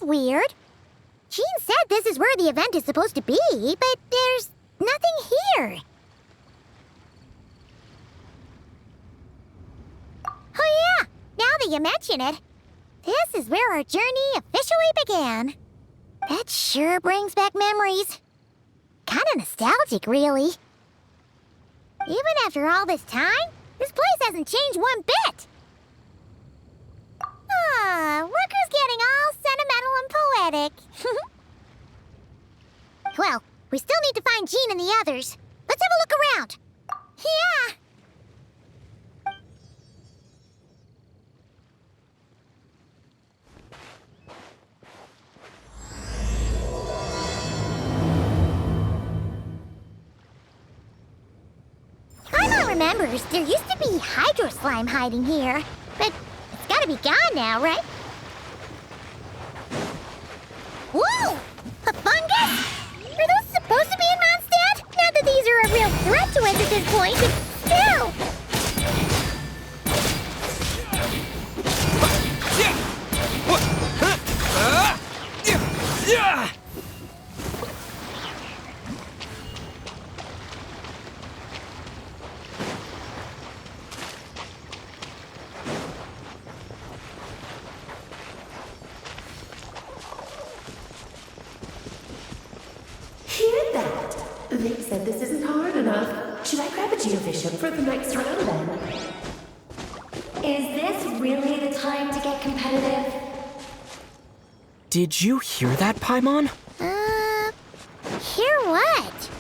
Weird. Jean said this is where the event is supposed to be, but there's nothing here. Oh yeah, now that you mention it, this is where our journey officially began. That sure brings back memories. Kinda nostalgic, really. Even after all this time, this place hasn't changed one bit. Look who's getting all sentimental and poetic. Well, we still need to find Jean and the others. Let's have a look around. Yeah. Paimon remembers there used to be hydro slime hiding here, but it's gotta be gone now, right? Whoa! A fungus? Are those supposed to be in Mondstadt? Not that these are a real threat to us at this point, but still! Vic said this isn't hard enough. Should I grab a geovision for the next round then? Is this really the time to get competitive? Did you hear that, Paimon? Hear what?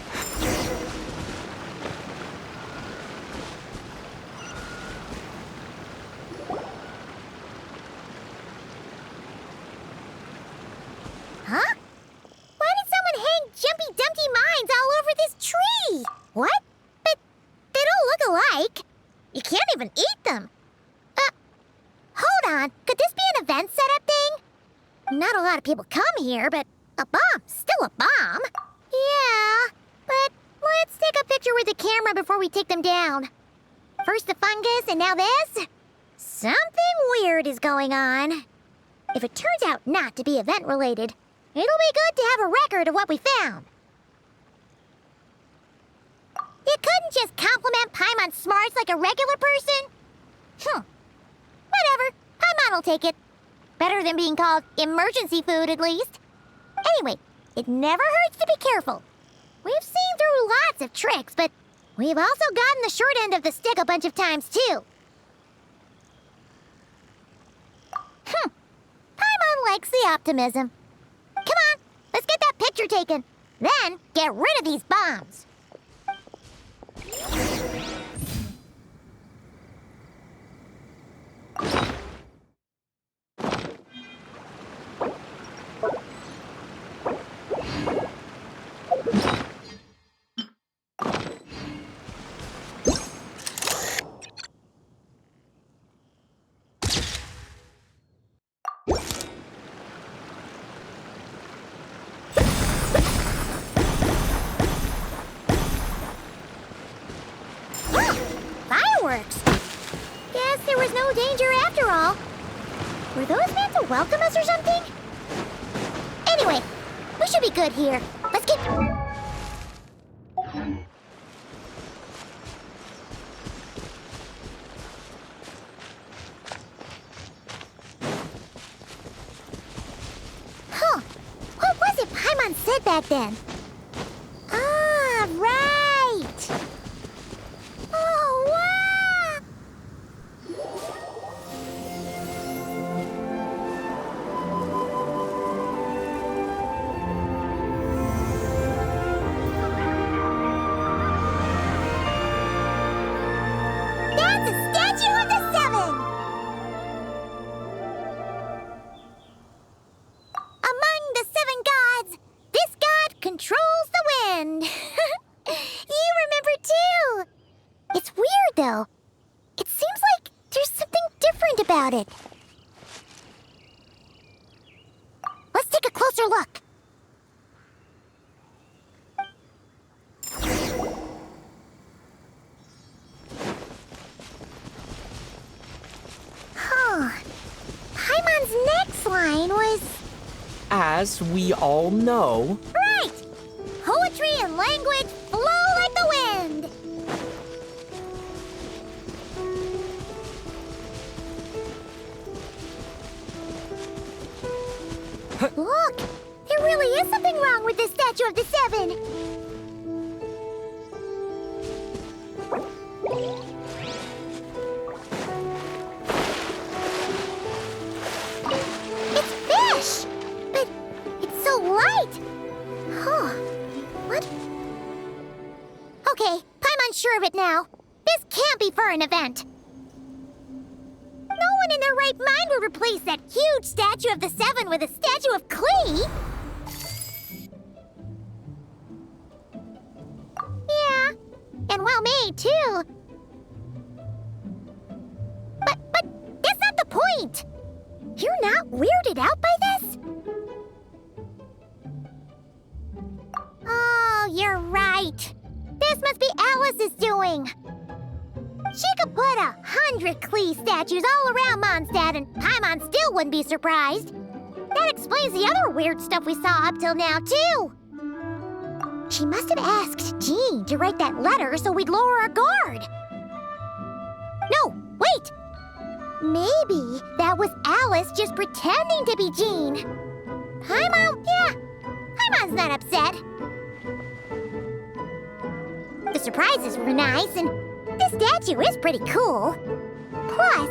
Huh? Why did someone hang Jumpy Dumpty mines all over this tree? What? But they don't look alike. You can't even eat them. Hold on. Could this be an event setup thing? Not a lot of people come here, but a bomb's still a bomb. Yeah, but let's take a picture with the camera before we take them down. First the fungus, and now this? Something weird is going on. If it turns out not to be event-related, it'll be good to have a record of what we found. You couldn't just compliment Paimon's smarts like a regular person? Whatever. Paimon will take it. Better than being called emergency food, at least. Anyway, it never hurts to be careful. We've seen through lots of tricks, but we've also gotten the short end of the stick a bunch of times, too. Paimon likes the optimism. Come on, let's get that picture taken. Then, get rid of these bombs. Fireworks! Guess there was no danger after all. Were those meant to welcome us or something? Anyway, we should be good here. Let's get... Huh. What was it Paimon said back then? Ah, right! Oh, wow! about it. Let's take a closer look. Paimon's next line was... As we all know, Right! Poetry and language flow like the wind! Look! There really is something wrong with this statue of the Seven! It's fish! But it's so light! Huh. What? Okay, Paimon's sure of it now. This can't be for an event. No one in their right mind would replace that huge statue of the Seven with a statue of Klee. Yeah, and well made, too. But that's not the point. You're not weirded out by this? Oh, you're right. This must be Alice's doing. She could put 100 Klee statues all around Mondstadt and Paimon still wouldn't be surprised. That explains the other weird stuff we saw up till now, too. She must have asked Jean to write that letter so we'd lower our guard. No, wait! Maybe that was Alice just pretending to be Jean. Paimon, yeah, Paimon's not upset. The surprises were nice, and this statue is pretty cool. Plus,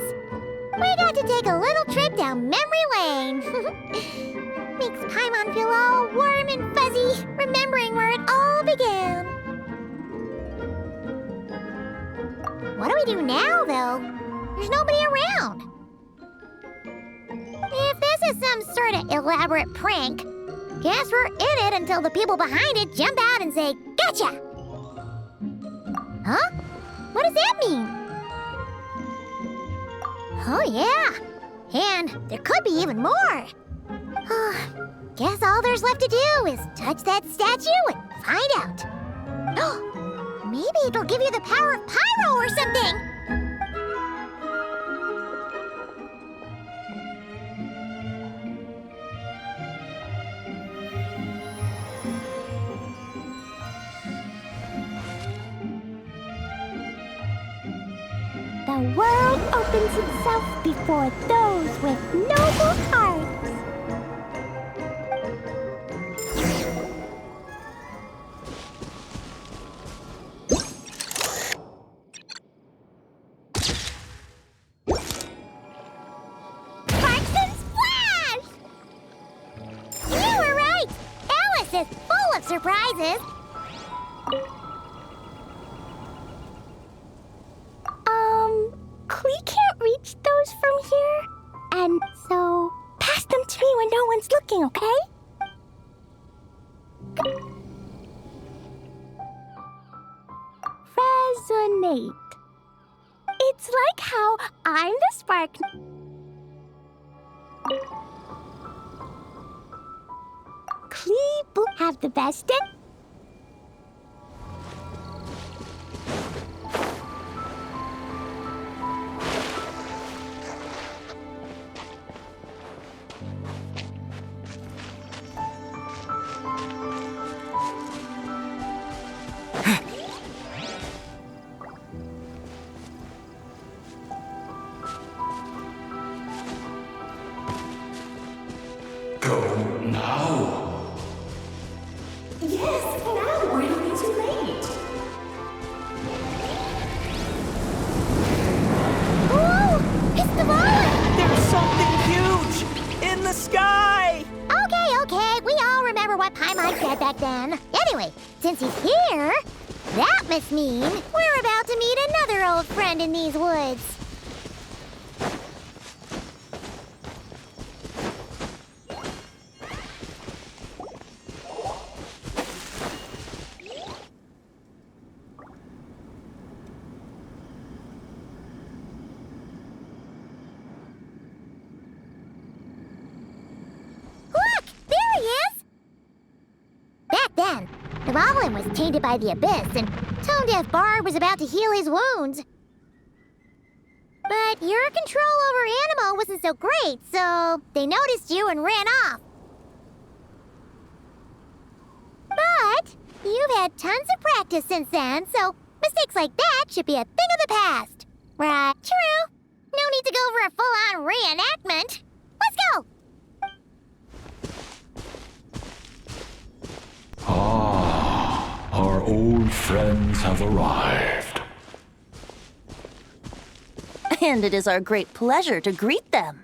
we got to take a little trip down memory lane. Makes Paimon feel all warm and fuzzy, remembering where it all began. What do we do now, though? There's nobody around. If this is some sort of elaborate prank, guess we're in it until the people behind it jump out and say, "Gotcha!" Huh? What does that mean? Oh, yeah. And there could be even more. Guess all there's left to do is touch that statue and find out. Maybe it'll give you the power of pyro or something. The world opens itself before those with noble hearts. Sparks and splash! You were right! Alice is full of surprises. Klee can't reach those from here, and so pass them to me when no one's looking, okay? Resonate. It's like how I'm the spark. Klee will have the best day. Go now. Yes, now or it'll be too late. Ooh! It's the ball! there's something huge in the sky! Okay, we all remember what Paimon said back then. Anyway, since he's here, that must mean we're about to meet another old friend in these woods. then. The goblin was tainted by the abyss, and tone-deaf Bard was about to heal his wounds. But your control over Animo wasn't so great, so they noticed you and ran off. But you've had tons of practice since then, so mistakes like that should be a thing of the past. Right? True. No need to go for a full-on reenactment. Let's go! Ah, our old friends have arrived. And it is our great pleasure to greet them.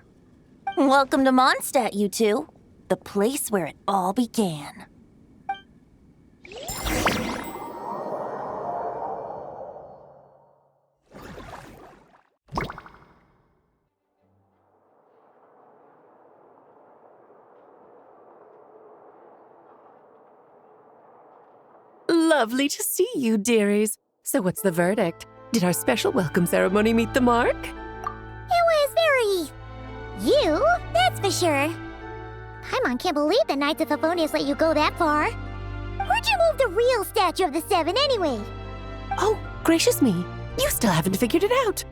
Welcome to Mondstadt, you two. The place where it all began. Lovely to see you, dearies. So what's the verdict? Did our special welcome ceremony meet the mark? It was very... you, that's for sure. Paimon can't believe the Knights of Favonius let you go that far. Where'd you move the real statue of the Seven anyway? Oh, gracious me. You still haven't figured it out.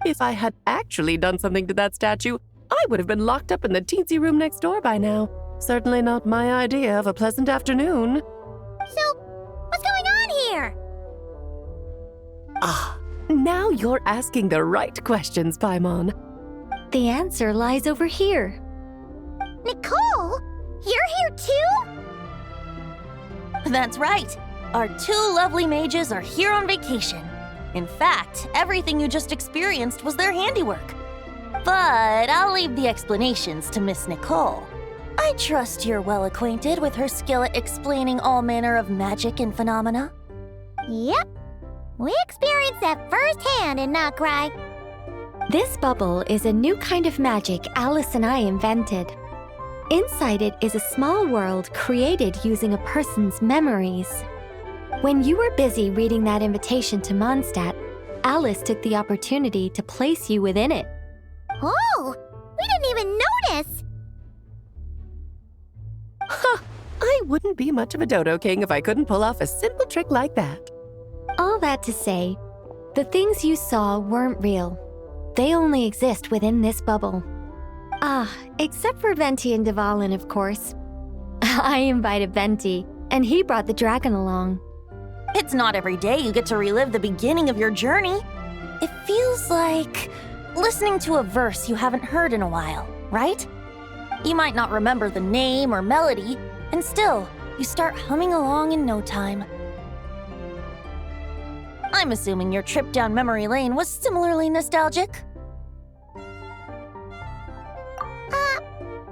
If I had actually done something to that statue, I would have been locked up in the teensy room next door by now. Certainly not my idea of a pleasant afternoon. So, what's going on here? Ah, now you're asking the right questions, Paimon. The answer lies over here. Nicole? You're here too? That's right. Our two lovely mages are here on vacation. In fact, everything you just experienced was their handiwork. But I'll leave the explanations to Miss Nicole. I trust you're well acquainted with her skill at explaining all manner of magic and phenomena. Yep. We experienced that firsthand in Notcry. This bubble is a new kind of magic Alice and I invented. Inside it is a small world created using a person's memories. When you were busy reading that invitation to Mondstadt, Alice took the opportunity to place you within it. Oh, we didn't even notice. Huh, I wouldn't be much of a dodo king if I couldn't pull off a simple trick like that. All that to say, the things you saw weren't real. They only exist within this bubble. Ah, except for Venti and Dvalin, of course. I invited Venti, and he brought the dragon along. It's not every day you get to relive the beginning of your journey. It feels like listening to a verse you haven't heard in a while, right? You might not remember the name or melody, and still, you start humming along in no time. I'm assuming your trip down memory lane was similarly nostalgic.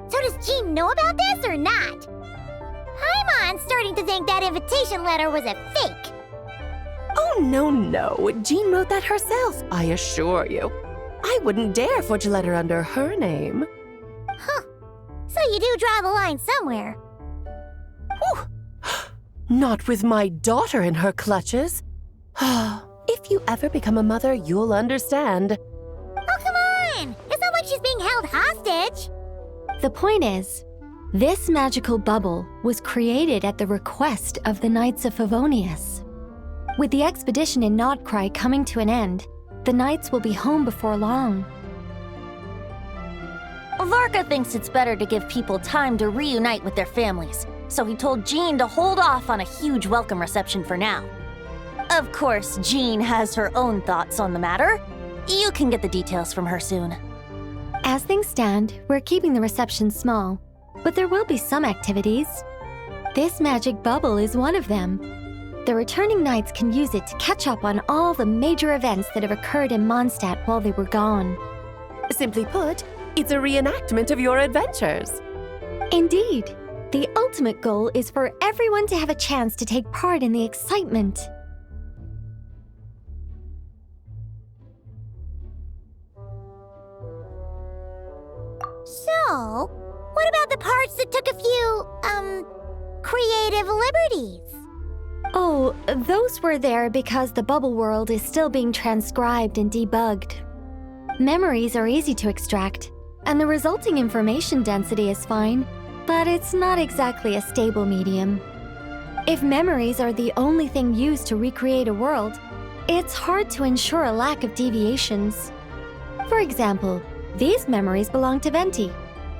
So does Jean know about this or not? Paimon's starting to think that invitation letter was a fake. Oh, no. Jean wrote that herself, I assure you. I wouldn't dare forge a letter under her name. Huh. So you do draw the line somewhere. Whew. Not with my daughter in her clutches. If you ever become a mother, you'll understand. Oh, come on! It's not like she's being held hostage. The point is, this magical bubble was created at the request of the Knights of Favonius. With the expedition in Notcry coming to an end, the Knights will be home before long. Varka thinks it's better to give people time to reunite with their families, so he told Jean to hold off on a huge welcome reception for now. Of course, Jean has her own thoughts on the matter. You can get the details from her soon. As things stand, we're keeping the reception small, but there will be some activities. This magic bubble is one of them. The returning Knights can use it to catch up on all the major events that have occurred in Mondstadt while they were gone. Simply put, it's a reenactment of your adventures. Indeed. The ultimate goal is for everyone to have a chance to take part in the excitement. So, what about the parts that took a few, creative liberties? Oh, those were there because the bubble world is still being transcribed and debugged. Memories are easy to extract, and the resulting information density is fine, but it's not exactly a stable medium. If memories are the only thing used to recreate a world, it's hard to ensure a lack of deviations. For example, these memories belong to Venti.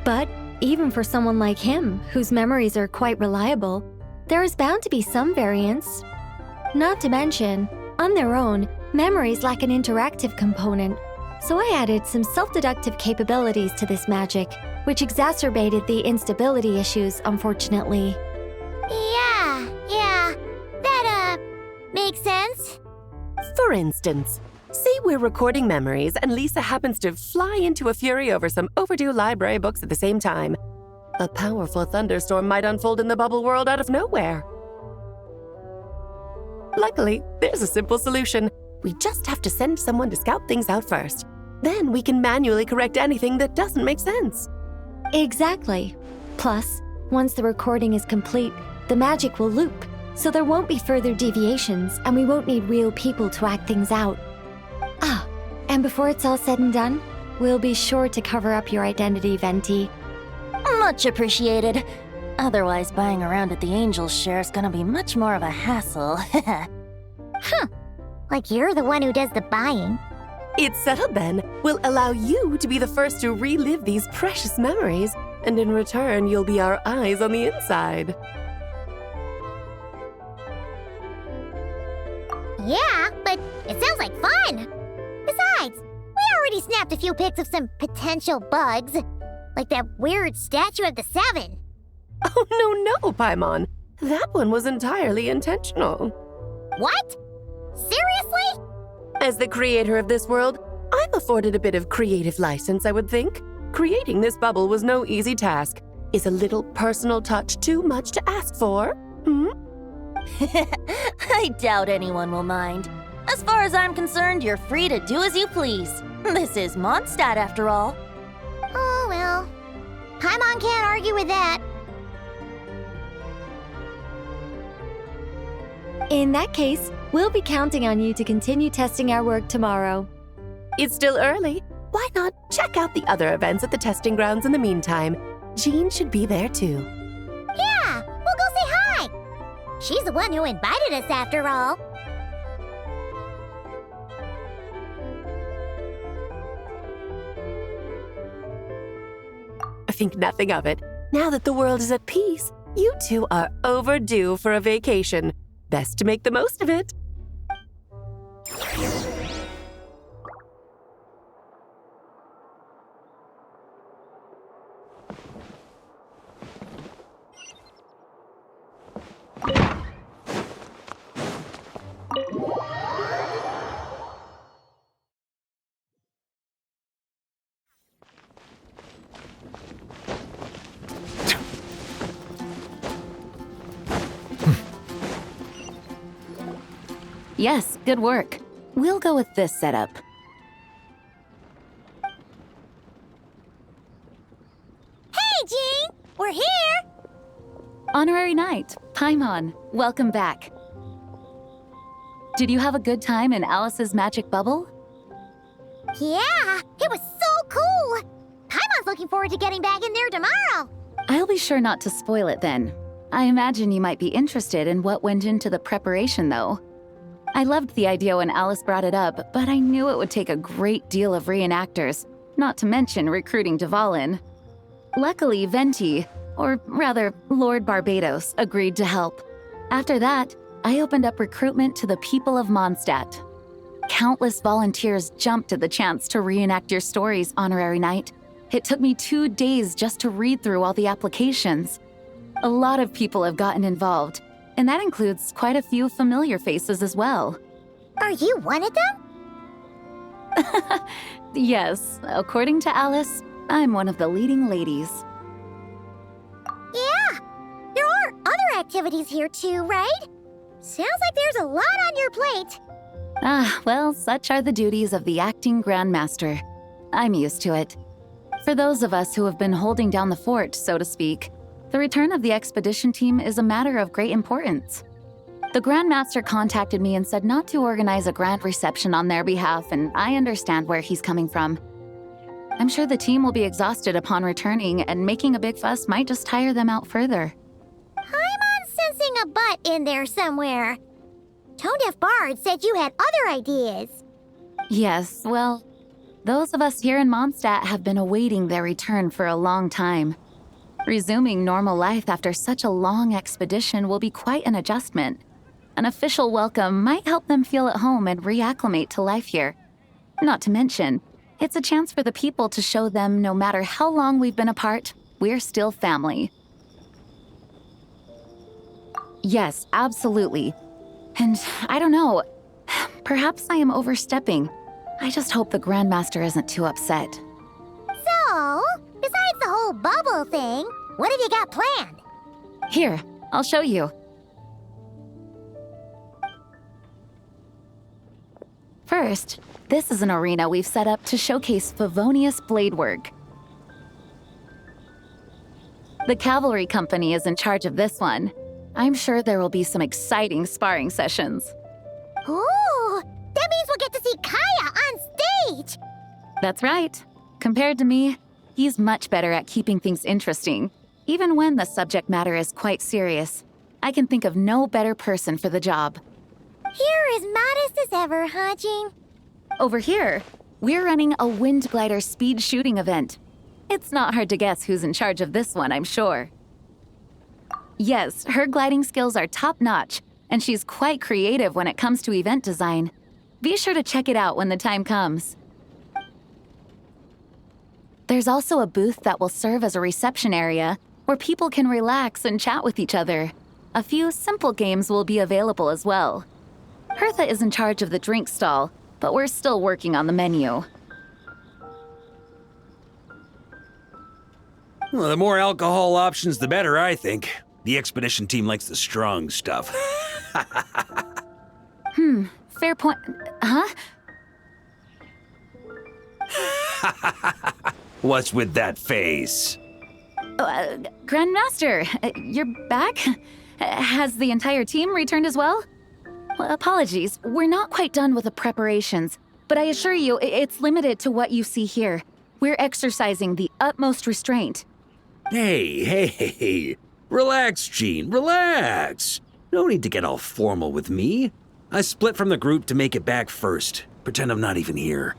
But even for someone like him, whose memories are quite reliable, there is bound to be some variance. Not to mention, on their own, memories lack an interactive component, so I added some self-deductive capabilities to this magic, which exacerbated the instability issues, unfortunately. Yeah, that, makes sense. For instance, say we're recording memories and Lisa happens to fly into a fury over some overdue library books at the same time. A powerful thunderstorm might unfold in the bubble world out of nowhere. Luckily, there's a simple solution. We just have to send someone to scout things out first. Then we can manually correct anything that doesn't make sense. Exactly. Plus, once the recording is complete, the magic will loop, so there won't be further deviations and we won't need real people to act things out. Ah, and before it's all said and done, we'll be sure to cover up your identity, Venti. Much appreciated. Otherwise, buying around at the Angels share is gonna be much more of a hassle. Like you're the one who does the buying. It's settled then. We'll allow you to be the first to relive these precious memories, and in return, you'll be our eyes on the inside. Yeah, but it sounds like fun. Besides, we already snapped a few pics of some potential bugs, like that weird statue of the Seven. Oh, no, Paimon. That one was entirely intentional. What? Seriously? As the creator of this world, I'm afforded a bit of creative license, I would think. Creating this bubble was no easy task. Is a little personal touch too much to ask for? I doubt anyone will mind. As far as I'm concerned, you're free to do as you please. This is Mondstadt, after all. Oh, well. Paimon can't argue with that. In that case, we'll be counting on you to continue testing our work tomorrow. It's still early. Why not check out the other events at the testing grounds in the meantime? Jean should be there too. Yeah, we'll go say hi. She's the one who invited us after all. Think nothing of it. Now that the world is at peace, you two are overdue for a vacation. Best to make the most of it. Yes, good work. We'll go with this setup. Hey, Jean! We're here! Honorary Knight, Paimon, welcome back. Did you have a good time in Alice's magic bubble? Yeah, it was so cool! Paimon's looking forward to getting back in there tomorrow! I'll be sure not to spoil it then. I imagine you might be interested in what went into the preparation, though. I loved the idea when Alice brought it up, but I knew it would take a great deal of reenactors, not to mention recruiting Dvalin. Luckily, Venti, or rather, Lord Barbados, agreed to help. After that, I opened up recruitment to the people of Mondstadt. Countless volunteers jumped at the chance to reenact your stories, Honorary Knight. It took me 2 days just to read through all the applications. A lot of people have gotten involved, and that includes quite a few familiar faces as well. Are you one of them? Yes, according to Alice, I'm one of the leading ladies. Yeah, there are other activities here too, right? Sounds like there's a lot on your plate. Ah, well, such are the duties of the acting Grandmaster. I'm used to it. For those of us who have been holding down the fort, so to speak, the return of the expedition team is a matter of great importance. The Grandmaster contacted me and said not to organize a grand reception on their behalf, and I understand where he's coming from. I'm sure the team will be exhausted upon returning, and making a big fuss might just tire them out further. I'm sensing a butt in there somewhere. Tone-deaf Bard said you had other ideas. Yes, well, those of us here in Mondstadt have been awaiting their return for a long time. Resuming normal life after such a long expedition will be quite an adjustment. An official welcome might help them feel at home and reacclimate to life here. Not to mention, it's a chance for the people to show them no matter how long we've been apart, we're still family. Yes, absolutely. And I don't know, perhaps I am overstepping. I just hope the Grandmaster isn't too upset. So, besides the whole bubble thing, what have you got planned? Here, I'll show you. First, this is an arena we've set up to showcase Favonius blade work. The cavalry company is in charge of this one. I'm sure there will be some exciting sparring sessions. Ooh, that means we'll get to see Kaya on stage! That's right. Compared to me, he's much better at keeping things interesting, even when the subject matter is quite serious. I can think of no better person for the job. You're as modest as ever, huh, Jean? Over here, we're running a wind glider speed shooting event. It's not hard to guess who's in charge of this one, I'm sure. Yes, her gliding skills are top-notch, and she's quite creative when it comes to event design. Be sure to check it out when the time comes. There's also a booth that will serve as a reception area where people can relax and chat with each other. A few simple games will be available as well. Hertha is in charge of the drink stall, but we're still working on the menu. Well, the more alcohol options, the better, I think. The expedition team likes the strong stuff. Fair point. Huh? What's with that face? Grandmaster, you're back? Has the entire team returned as well? Well, apologies, we're not quite done with the preparations, but I assure you, it's limited to what you see here. We're exercising the utmost restraint. Hey. Relax, Jean, relax. No need to get all formal with me. I split from the group to make it back first. Pretend I'm not even here.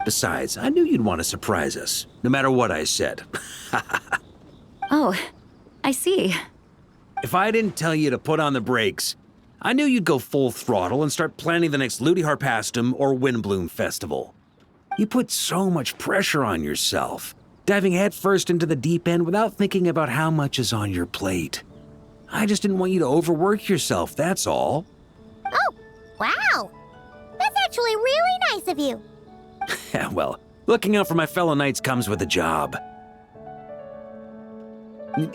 Besides, I knew you'd want to surprise us, no matter what I said. Oh, I see. If I didn't tell you to put on the brakes, I knew you'd go full throttle and start planning the next Ludi Harpastum or Windbloom Festival. You put so much pressure on yourself, diving headfirst into the deep end without thinking about how much is on your plate. I just didn't want you to overwork yourself, that's all. Oh, wow! That's actually really nice of you. Well, looking out for my fellow knights comes with a job.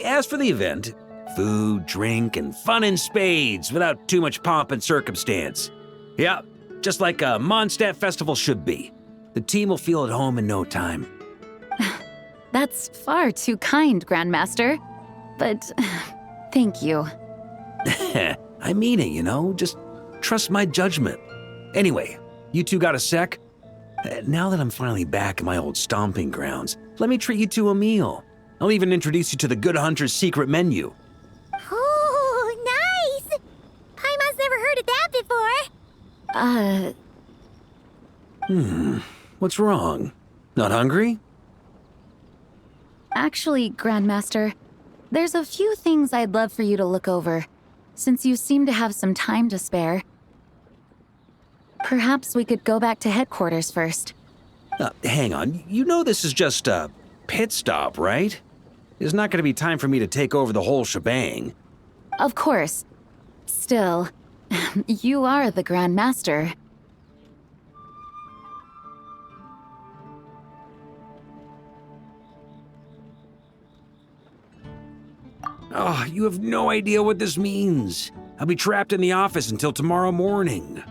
As for the event, food, drink, and fun in spades without too much pomp and circumstance. Yeah, just like a Mondstadt festival should be. The team will feel at home in no time. That's far too kind, Grandmaster. But thank you. I mean it, you know? Just trust my judgment. Anyway, you two got a sec? Now that I'm finally back in my old stomping grounds, let me treat you to a meal. I'll even introduce you to the Good Hunter's secret menu. Oh, nice! Paimon's never heard of that before. What's wrong? Not hungry? Actually, Grandmaster, there's a few things I'd love for you to look over, since you seem to have some time to spare. Perhaps we could go back to headquarters first. Hang on, you know this is just a pit stop, right? There's not going to be time for me to take over the whole shebang. Of course. Still, you are the Grandmaster. Oh, you have no idea what this means. I'll be trapped in the office until tomorrow morning.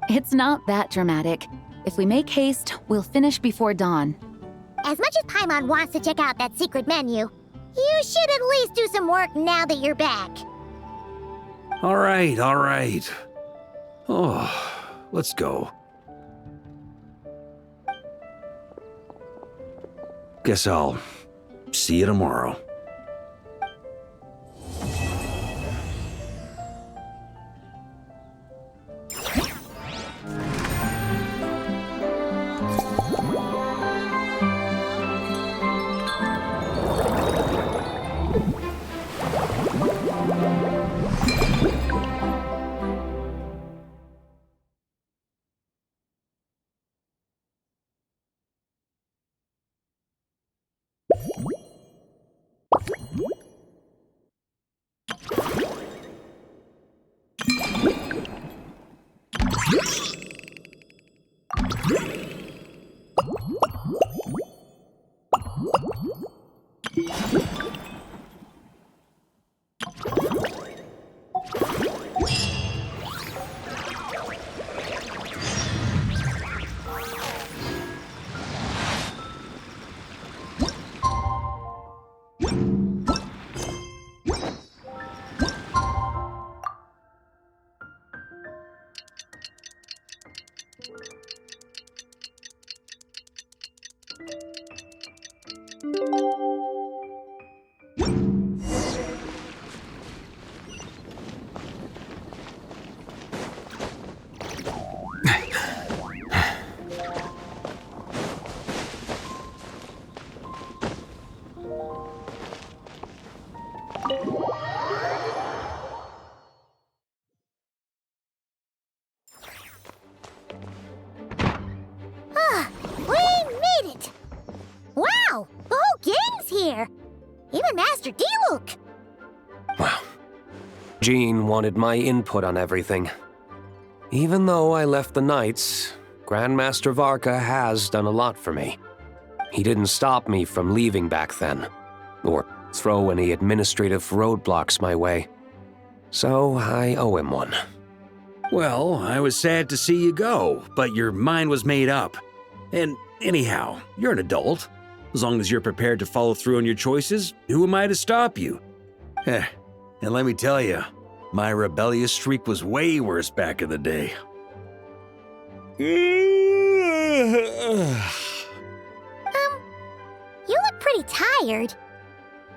It's not that dramatic. If we make haste, we'll finish before dawn. As much as Paimon wants to check out that secret menu, you should at least do some work now that you're back. All right. Oh, let's go. Guess I'll see you tomorrow. We made it! Wow! The whole gang's here! Even Master D-Luke! Wow. Jean wanted my input on everything. Even though I left the Knights, Grandmaster Varka has done a lot for me. He didn't stop me from leaving back then, or throw any administrative roadblocks my way. So I owe him one. Well, I was sad to see you go, but your mind was made up. And anyhow, you're an adult. As long as you're prepared to follow through on your choices, who am I to stop you? And let me tell you, my rebellious streak was way worse back in the day. You look pretty tired.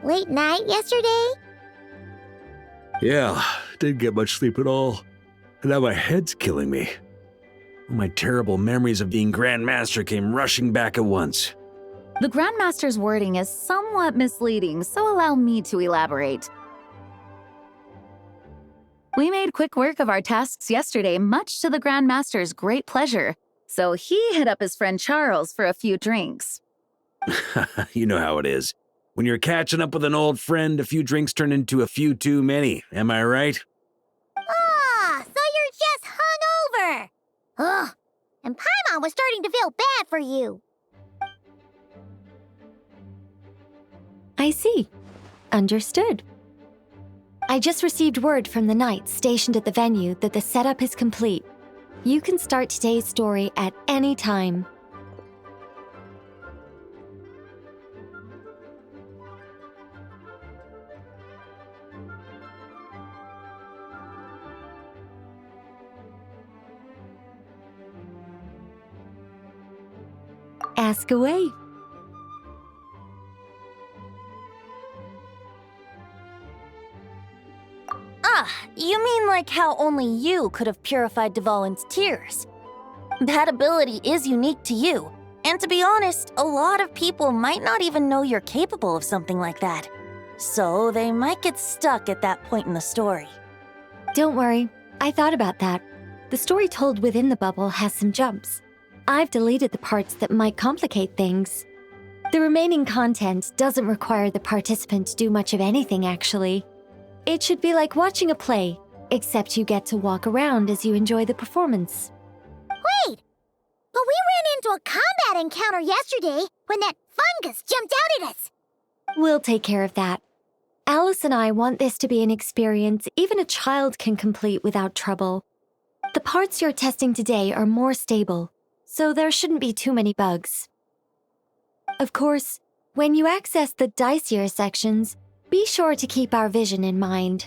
Late night yesterday? Yeah, didn't get much sleep at all. And now my head's killing me. My terrible memories of being Grand Master came rushing back at once. The Grandmaster's wording is somewhat misleading, so allow me to elaborate. We made quick work of our tasks yesterday, much to the Grandmaster's great pleasure, so he hit up his friend Charles for a few drinks. You know how it is. When you're catching up with an old friend, a few drinks turn into a few too many, am I right? Ah, so you're just hungover! Ugh, and Paimon was starting to feel bad for you. I see. Understood. I just received word from the Knights stationed at the venue that the setup is complete. You can start today's story at any time. Ask away. Ah, you mean like how only you could have purified Dvalin's tears? That ability is unique to you, and to be honest, a lot of people might not even know you're capable of something like that. So they might get stuck at that point in the story. Don't worry, I thought about that. The story told within the bubble has some jumps. I've deleted the parts that might complicate things. The remaining content doesn't require the participant to do much of anything, actually. It should be like watching a play, except you get to walk around as you enjoy the performance. Wait! But we ran into a combat encounter yesterday when that fungus jumped out at us! We'll take care of that. Alice and I want this to be an experience even a child can complete without trouble. The parts you're testing today are more stable, so there shouldn't be too many bugs. Of course, when you access the dicier sections, be sure to keep our vision in mind.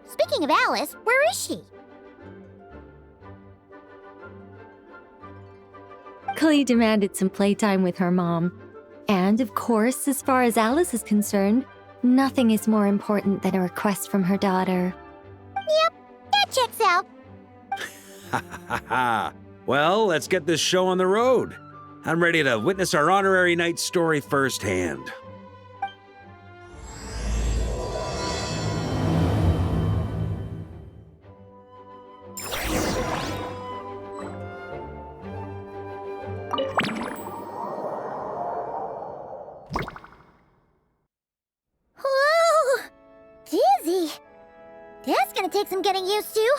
Speaking of Alice, where is she? Clee demanded some playtime with her mom. And of course, as far as Alice is concerned, nothing is more important than a request from her daughter. Yep, that checks out. Ha ha ha. Well, let's get this show on the road. I'm ready to witness our honorary knight's story firsthand. Whoa! Dizzy. That's gonna take some getting used to.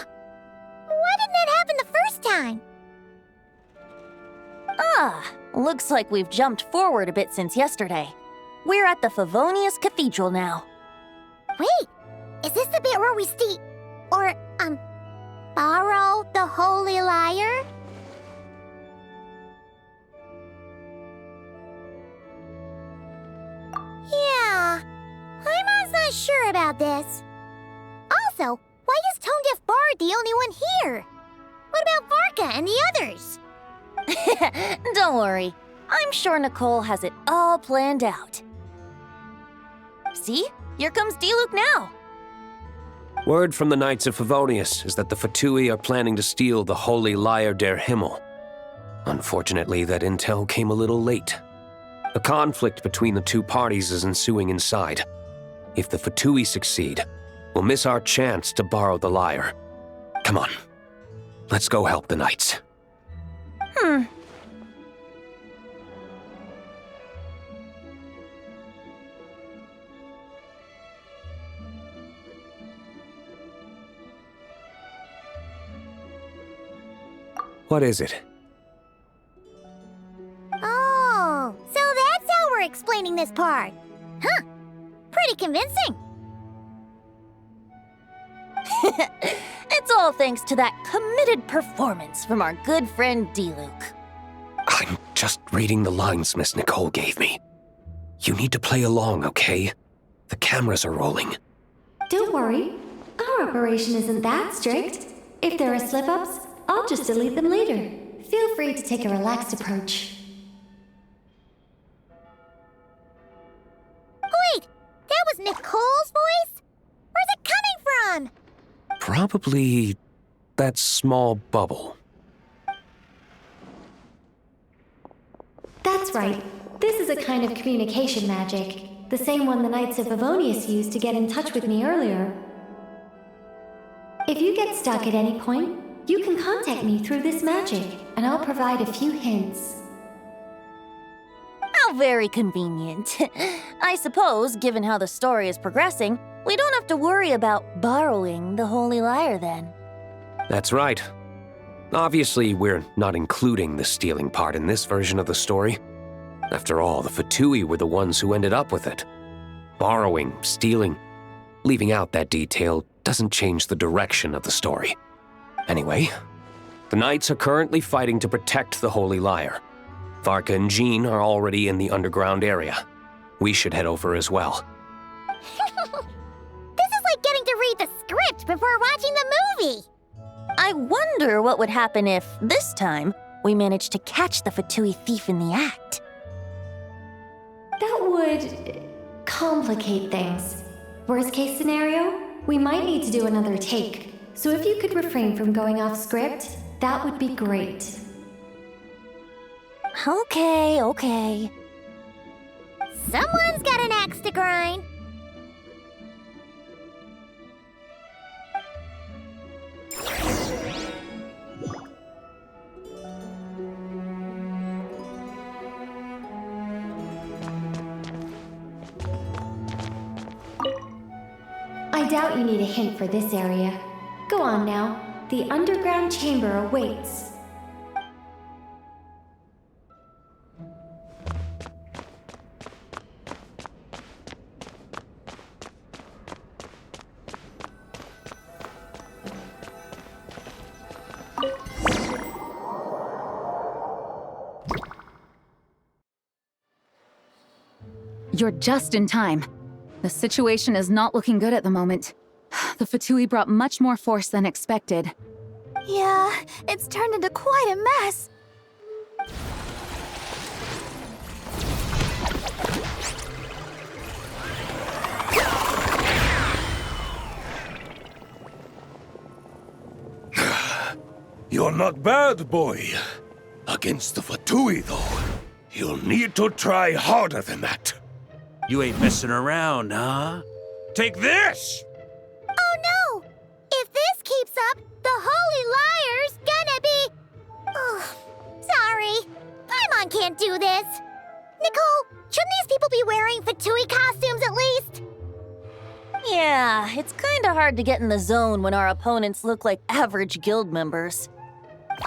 Why didn't that happen the first time? Looks like we've jumped forward a bit since yesterday. We're at the Favonius Cathedral now. Wait, is this the bit where we borrow the Holy Lyre? Yeah, I'm not sure about this. Also, why is Tone Deaf Bard the only one here? What about Varka and the others? Don't worry. I'm sure Nicole has it all planned out. See? Here comes Diluc now. Word from the Knights of Favonius is that the Fatui are planning to steal the Holy Lyre der Himmel. Unfortunately, that intel came a little late. A conflict between the two parties is ensuing inside. If the Fatui succeed, we'll miss our chance to borrow the lyre. Come on. Let's go help the Knights. What is it? Oh, so that's how we're explaining this part. Huh, pretty convincing. It's all thanks to that committed performance from our good friend Diluc. I'm just reading the lines Miss Nicole gave me. You need to play along, okay? The cameras are rolling. Don't worry, our operation isn't that strict. If there are slip-ups, I'll just delete them later. Feel free to take a relaxed approach. Wait, that was Nicole's voice? Where's it coming from? Probably that small bubble. That's right. This is a kind of communication magic. The same one the Knights of Favonius used to get in touch with me earlier. If you get stuck at any point, you can contact me through this magic, and I'll provide a few hints. How very convenient. I suppose, given how the story is progressing, we don't have to worry about borrowing the Holy Lyre then. That's right. Obviously, we're not including the stealing part in this version of the story. After all, the Fatui were the ones who ended up with it. Borrowing, stealing, leaving out that detail doesn't change the direction of the story. Anyway, the Knights are currently fighting to protect the Holy Lyre. Varka and Jean are already in the underground area. We should head over as well. This is like getting to read the script before watching the movie. I wonder what would happen if, this time, we managed to catch the Fatui thief in the act. That would complicate things. Worst case scenario, we might need to do another take. So if you could refrain from going off script, that would be great. Okay. Someone's got an axe to grind. I doubt you need a hint for this area. Go on now. The underground chamber awaits. You're just in time. The situation is not looking good at the moment. The Fatui brought much more force than expected. Yeah, it's turned into quite a mess. You're not bad, boy. Against the Fatui, though, you'll need to try harder than that. You ain't messing around, huh? Take this! Oh no! If this keeps up, the Holy Liar's gonna be... Ugh, sorry. Paimon can't do this. Nicole, shouldn't these people be wearing Fatui costumes at least? Yeah, it's kinda hard to get in the zone when our opponents look like average guild members.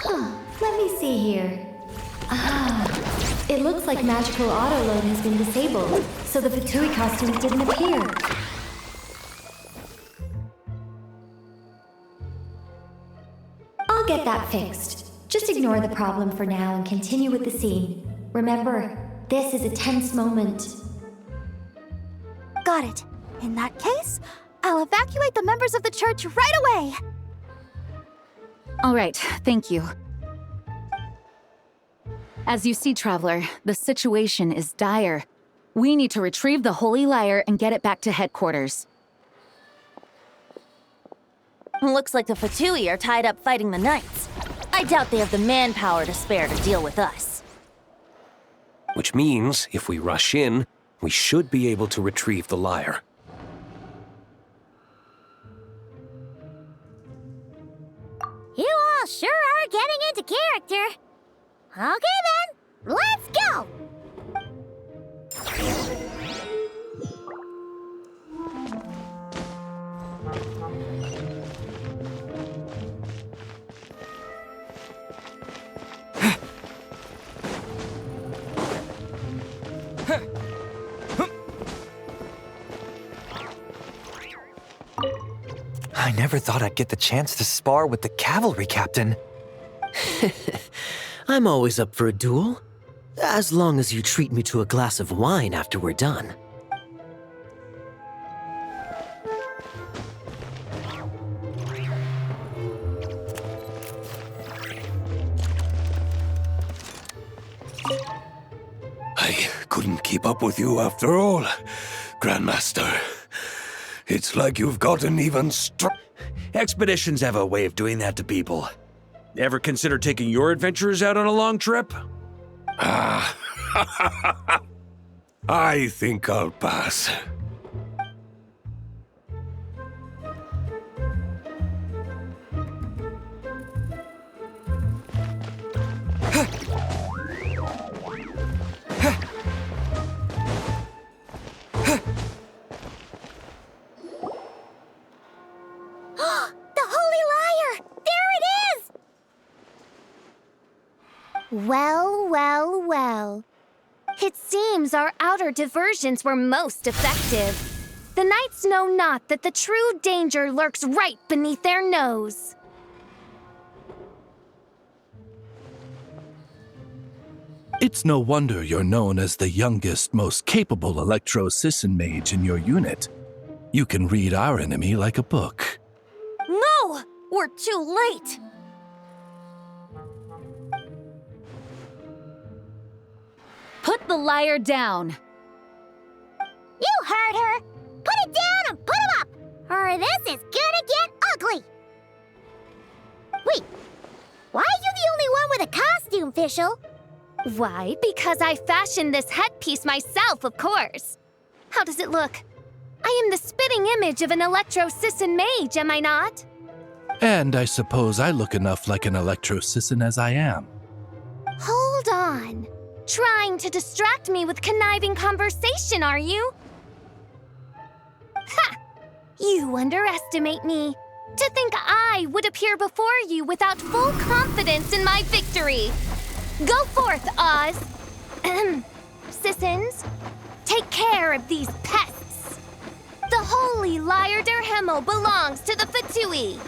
Let me see here. It looks like magical autoload has been disabled, so the Fatui costumes didn't appear. I'll get that fixed. Just ignore the problem for now and continue with the scene. Remember, this is a tense moment. Got it. In that case, I'll evacuate the members of the church right away. All right, thank you. As you see, Traveler, the situation is dire. We need to retrieve the Holy Lyre and get it back to headquarters. Looks like the Fatui are tied up fighting the Knights. I doubt they have the manpower to spare to deal with us. Which means, if we rush in, we should be able to retrieve the lyre. You all sure are getting into character. Okay then, let's go! I never thought I'd get the chance to spar with the cavalry captain. I'm always up for a duel, as long as you treat me to a glass of wine after we're done. I couldn't keep up with you after all, Grandmaster. It's like you've gotten even Expeditions have a way of doing that to people. Ever consider taking your adventurers out on a long trip? I think I'll pass. The Holy Lyre! There it is! Well, well, well. It seems our outer diversions were most effective. The knights know not that the true danger lurks right beneath their nose. It's no wonder you're known as the youngest, most capable electro-Sisson mage in your unit. You can read our enemy like a book. No! We're too late! Put the lyre down! You heard her! Put it down and put him up! Or this is gonna get ugly! Wait, why are you the only one with a costume, Fischl? Why, because I fashioned this headpiece myself, of course. How does it look? I am the spitting image of an electro-Sisson mage, am I not? And I suppose I look enough like an electro-Sisson as I am. Hold on. Trying to distract me with conniving conversation, are you? Ha! You underestimate me. To think I would appear before you without full confidence in my victory. Go forth, Oz. Sissons, take care of these pests. The Holy Lyre der Himmel belongs to the Fatui.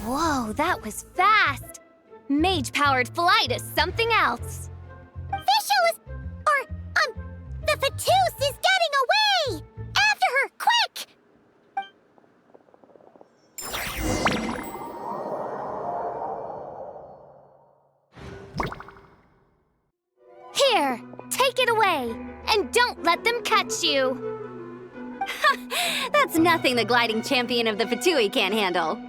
Whoa, that was fast. Mage-powered flight is something else. Fischl is... the Fatus is getting away! After her, quick! Here, take it away, and don't let them catch you. Ha That's nothing the gliding champion of the Fatui can't handle.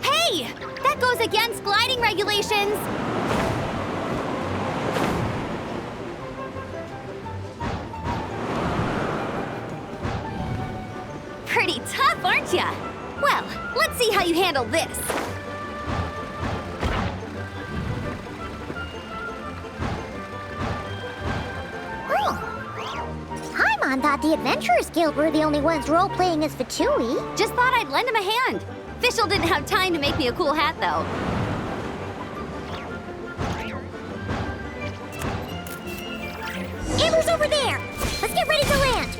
Hey! That goes against gliding regulations! Pretty tough, aren't ya? Well, let's see how you handle this. Paimon thought the Adventurers Guild were the only ones role-playing as Fatui. Just thought I'd lend him a hand. Fischl didn't have time to make me a cool hat, though. Amber's over there! Let's get ready to land!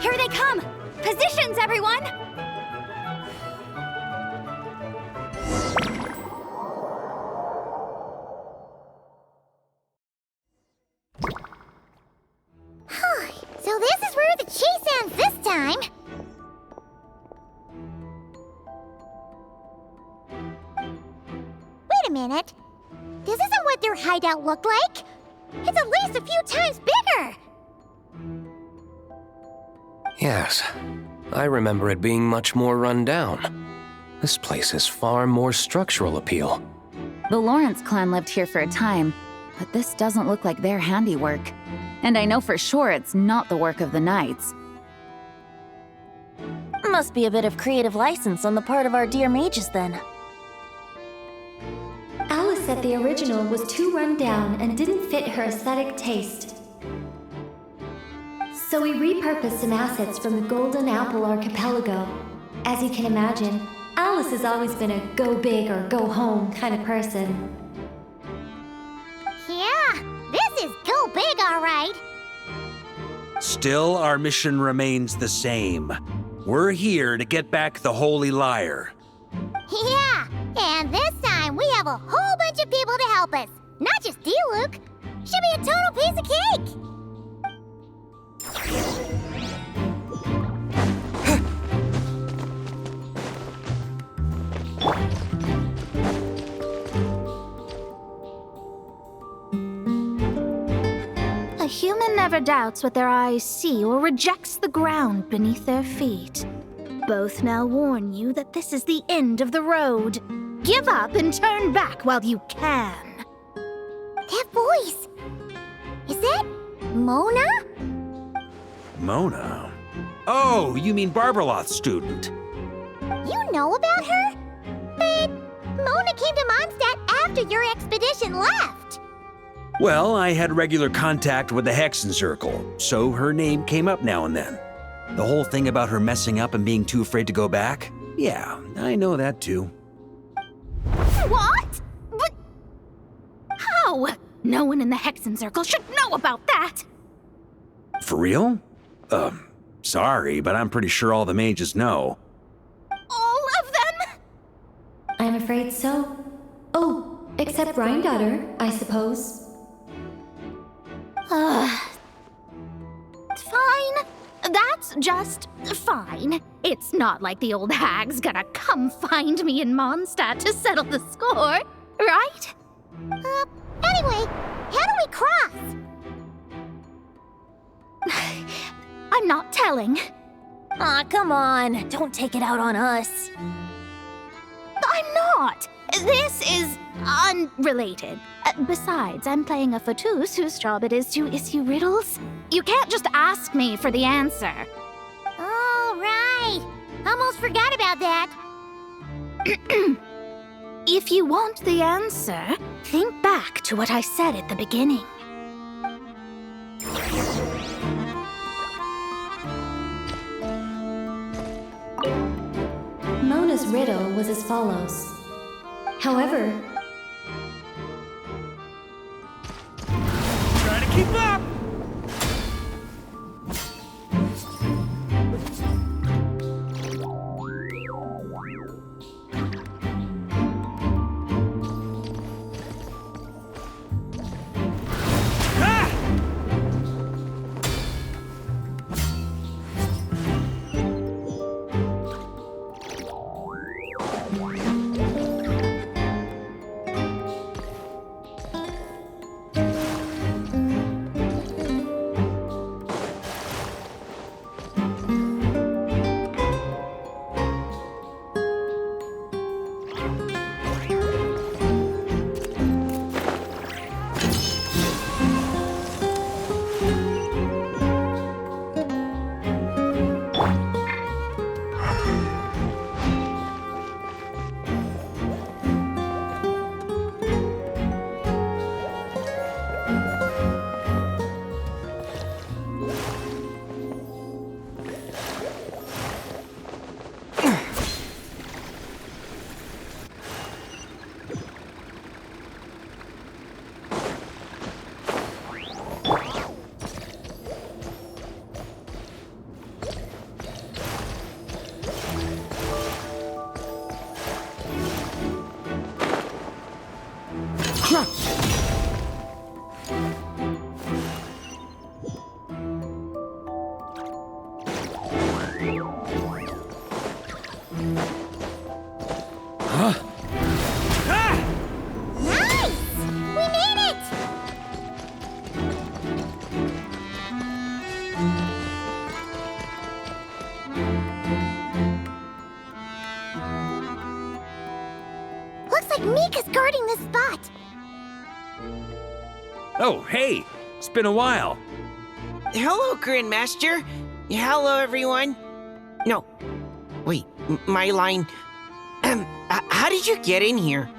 Here they come! Positions, everyone! So this is where the chase ends this time! Wait a minute. This isn't what their hideout looked like! It's at least a few times bigger! Yes, I remember it being much more run down. This place has far more structural appeal. The Lawrence clan lived here for a time, but this doesn't look like their handiwork. And I know for sure it's not the work of the Knights. Must be a bit of creative license on the part of our dear mages, then. Alice said the original was too run down and didn't fit her aesthetic taste. So we repurposed some assets from the Golden Apple Archipelago. As you can imagine, Alice has always been a go big or go home kind of person. Yeah, this is go big, all right! Still, our mission remains the same. We're here to get back the Holy Lyre. Yeah, and this time we have a whole bunch of people to help us. Not just you, Luke. Should be a total piece of cake! A human never doubts what their eyes see or rejects the ground beneath their feet. Both now warn you that this is the end of the road. Give up and turn back while you can. That voice! Is that Mona? Mona? Oh, you mean Barbarloth's student. You know about her? But Mona came to Mondstadt after your expedition left. Well, I had regular contact with the Hexen Circle, so her name came up now and then. The whole thing about her messing up and being too afraid to go back? Yeah, I know that too. What? But how? No one in the Hexen Circle should know about that! For real? Sorry, but I'm pretty sure all the mages know. All of them? I'm afraid so. Oh, except Rhindaughter, I suppose. Fine. That's just fine. It's not like the old hag's gonna come find me in Mondstadt to settle the score, right? Anyway, how do we cross? I'm not telling. Aw, come on. Don't take it out on us. I'm not. This is unrelated. Besides, I'm playing a fatus whose job it is to issue riddles. You can't just ask me for the answer. Oh, right. Almost forgot about that. If you want the answer, think back to what I said at the beginning. Luna's riddle was as follows. However, Try to keep up! Mika's guarding this spot. Oh, hey! It's been a while. Hello, Grandmaster. Hello, everyone. No. Wait, my line. How did you get in here?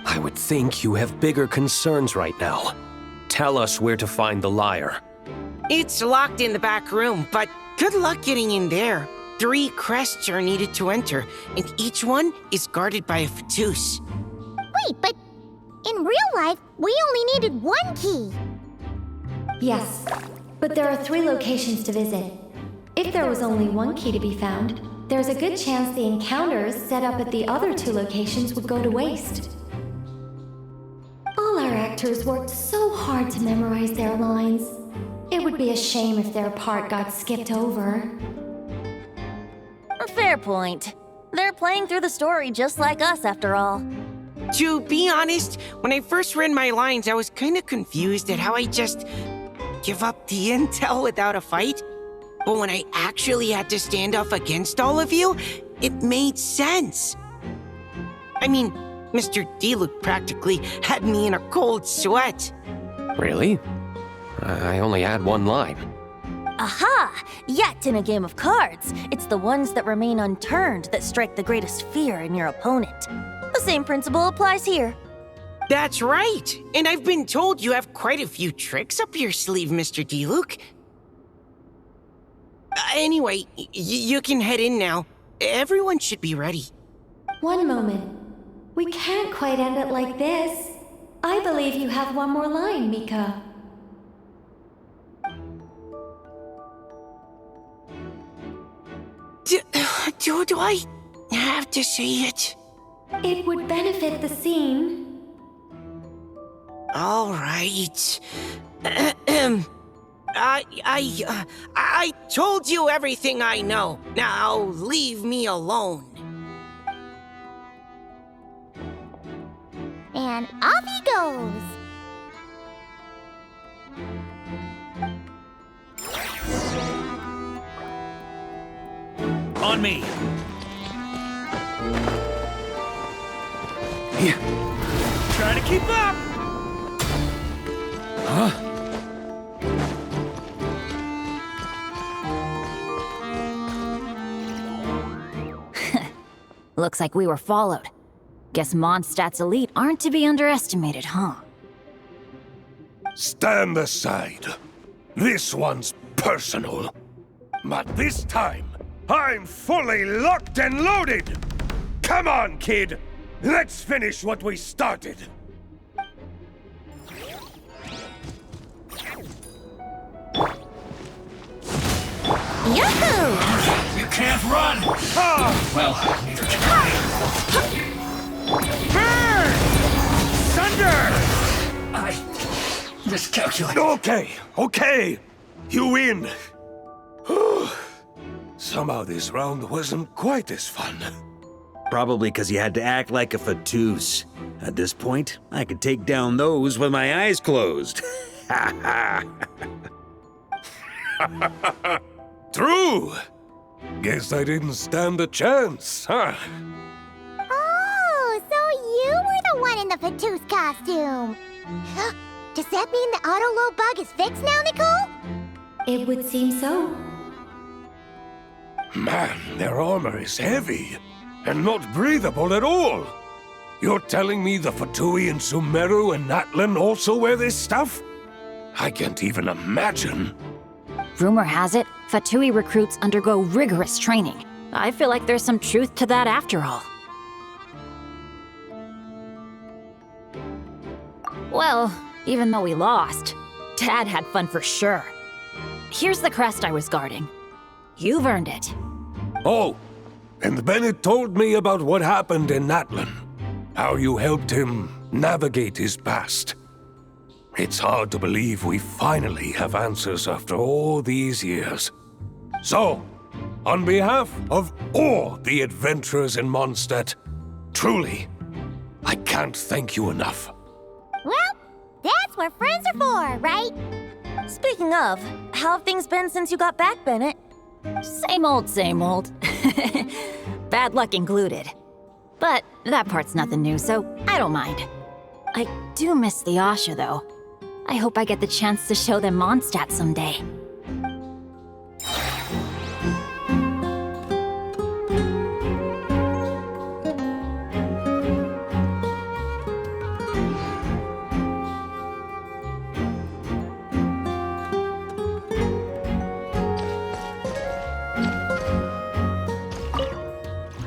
I would think you have bigger concerns right now. Tell us where to find the lyre. It's locked in the back room, but good luck getting in there. 3 crests are needed to enter, and each one is guarded by a Fatus. Wait, but in real life, we only needed 1 key. yes, but there are 3 locations to visit. If there was only 1 key to be found, there's a good chance the encounters set up at the other 2 locations would go to waste. All our actors worked so hard to memorize their lines. It would be a shame if their part got skipped over. Fair point. They're playing through the story just like us, after all. To be honest, when I first read my lines, I was kind of confused at how I just give up the intel without a fight. But when I actually had to stand up against all of you, it made sense. I mean, Mr. Diluc practically had me in a cold sweat. Really? I only had 1 line. Aha! Yet in a game of cards, it's the ones that remain unturned that strike the greatest fear in your opponent. The same principle applies here. That's right! And I've been told you have quite a few tricks up your sleeve, Mr. Diluc. Anyway, you can head in now. Everyone should be ready. One moment. We can't quite end it like this. I believe you have 1 more line, Mika. Do I have to say it? It would benefit the scene. All right. I told you everything I know. Now leave me alone. And off he goes. On me! Here. Try to keep up! Huh? Looks like we were followed. Guess Mondstadt's elite aren't to be underestimated, huh? Stand aside. This one's personal. But this time, I'm fully locked and loaded! Come on, kid! Let's finish what we started! Yahoo! You can't run! Well, neither can Thunder! I miscalculated. Okay. You win. Somehow this round wasn't quite as fun. Probably because you had to act like a fatus. At this point, I could take down those with my eyes closed. True. Guess I didn't stand a chance, huh? Oh, so you were the one in the Fatus costume. Does that mean the auto-low bug is fixed now, Nicole? It would seem so. Man, their armor is heavy and not breathable at all. You're telling me the Fatui in Sumeru and Natlan also wear this stuff? I can't even imagine. Rumor has it, Fatui recruits undergo rigorous training. I feel like there's some truth to that after all. Well, even though we lost, Dad had fun for sure. Here's the crest I was guarding. You've earned it. Oh, and Bennett told me about what happened in Natlan. How you helped him navigate his past. It's hard to believe we finally have answers after all these years. So, on behalf of all the adventurers in Mondstadt, truly, I can't thank you enough. Well, that's what friends are for, right? Speaking of, how have things been since you got back, Bennett? Same old, same old. Bad luck included. But that part's nothing new, so I don't mind. I do miss the Asha, though. I hope I get the chance to show them Mondstadt someday.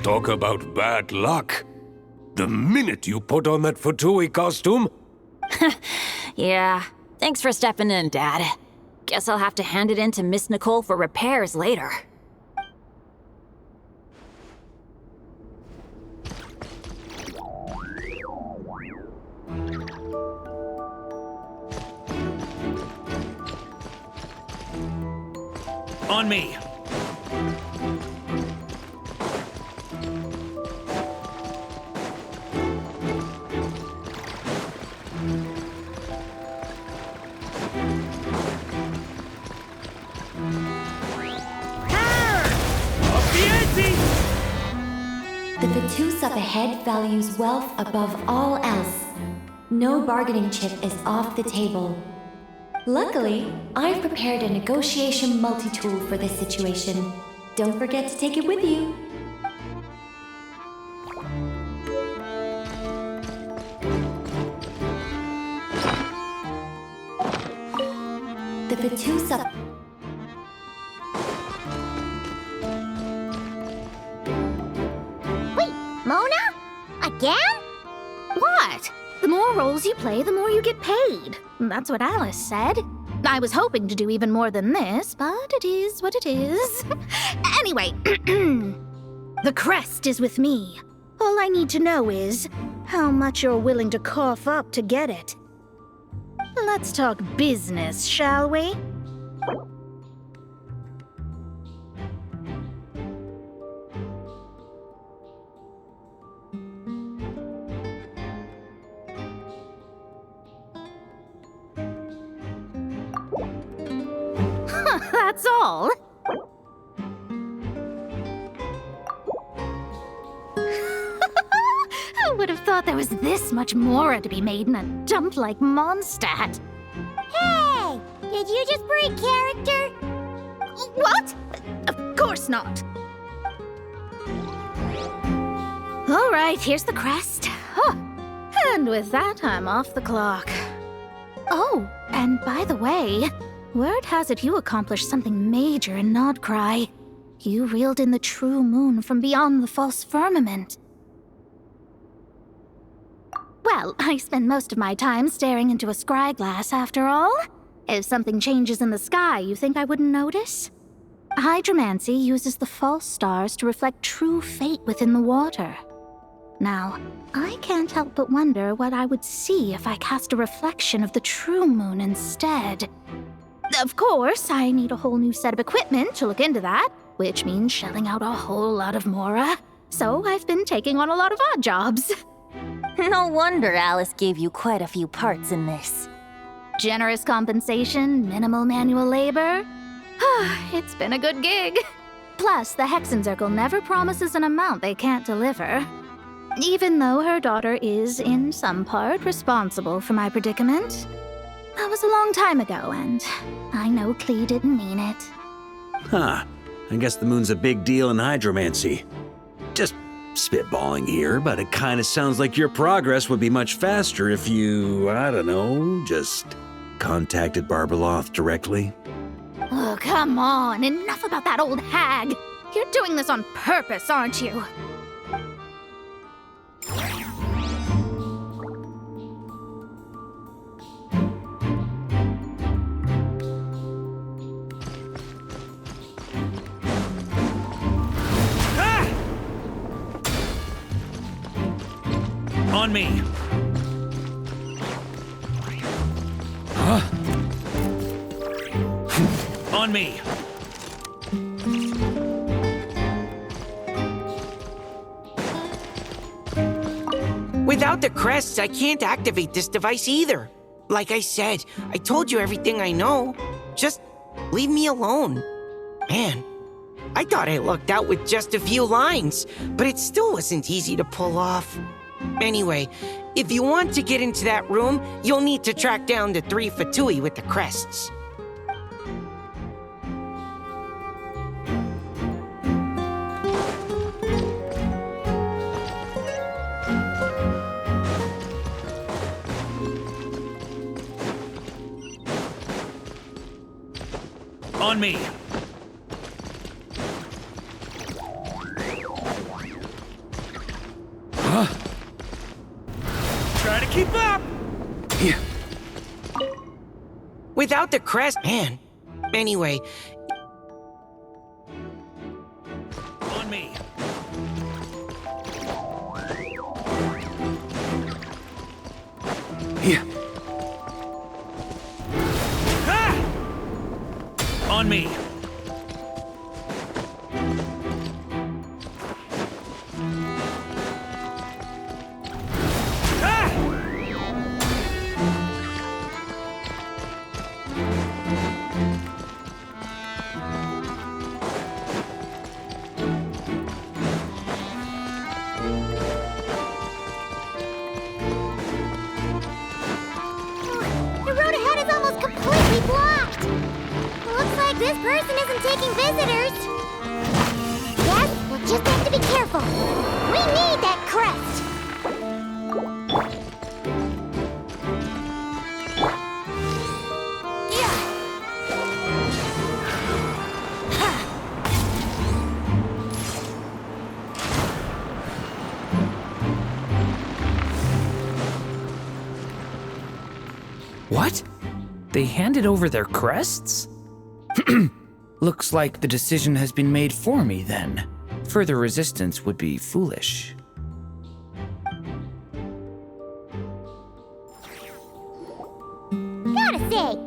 Talk about bad luck. The minute you put on that Fatui costume... Yeah, thanks for stepping in, Dad. Guess I'll have to hand it in to Miss Nicole for repairs later. On me! The Fatus up ahead values wealth above all else. No bargaining chip is off the table. Luckily, I've prepared a negotiation multi-tool for this situation. Don't forget to take it with you. The Fatus up... Wait, Mona? Again? What? The more roles you play, the more you get paid. That's what Alice said. I was hoping to do even more than this, but it is what it is. Anyway, the crest is with me. All I need to know is how much you're willing to cough up to get it. Let's talk business, shall we? That's all. I would have thought there was this much more to be made in a dump like Mondstadt. Hey! Did you just break character? What? Of course not. All right, here's the crest. Huh. And with that, I'm off the clock. Oh, and by the way, word has it you accomplished something major in Nodcry. You reeled in the true moon from beyond the false firmament. Well, I spend most of my time staring into a scry glass after all. If something changes in the sky, you think I wouldn't notice? Hydromancy uses the false stars to reflect true fate within the water. Now, I can't help but wonder what I would see if I cast a reflection of the true moon instead. Of course, I need a whole new set of equipment to look into that, which means shelling out a whole lot of mora. So I've been taking on a lot of odd jobs. No wonder Alice gave you quite a few parts in this. Generous compensation, minimal manual labor. It's been a good gig. Plus, the Hexen Circle never promises an amount they can't deliver. Even though her daughter is, in some part, responsible for my predicament. That was a long time ago, and I know Klee didn't mean it. Huh. I guess the moon's a big deal in hydromancy. Just spitballing here, but it kinda sounds like your progress would be much faster if you, I don't know, just contacted Barbeloth directly. Oh, come on. Enough about that old hag. You're doing this on purpose, aren't you? On me! Huh? On me! Without the crests, I can't activate this device either. Like I said, I told you everything I know. Just leave me alone. Man, I thought I lucked out with just a few lines, but it still wasn't easy to pull off. Anyway, if you want to get into that room, you'll need to track down the 3 Fatui with the crests. On me! Huh? Try to keep up! Yeah. Without the crest, man. Anyway. On me! Yeah. On me! The road ahead is almost completely blocked. Looks like this person isn't taking visitors. Yes, we'll just have to be careful. We need that crest. What? They handed over their crests? Looks like the decision has been made for me then. Further resistance would be foolish. Gotta say,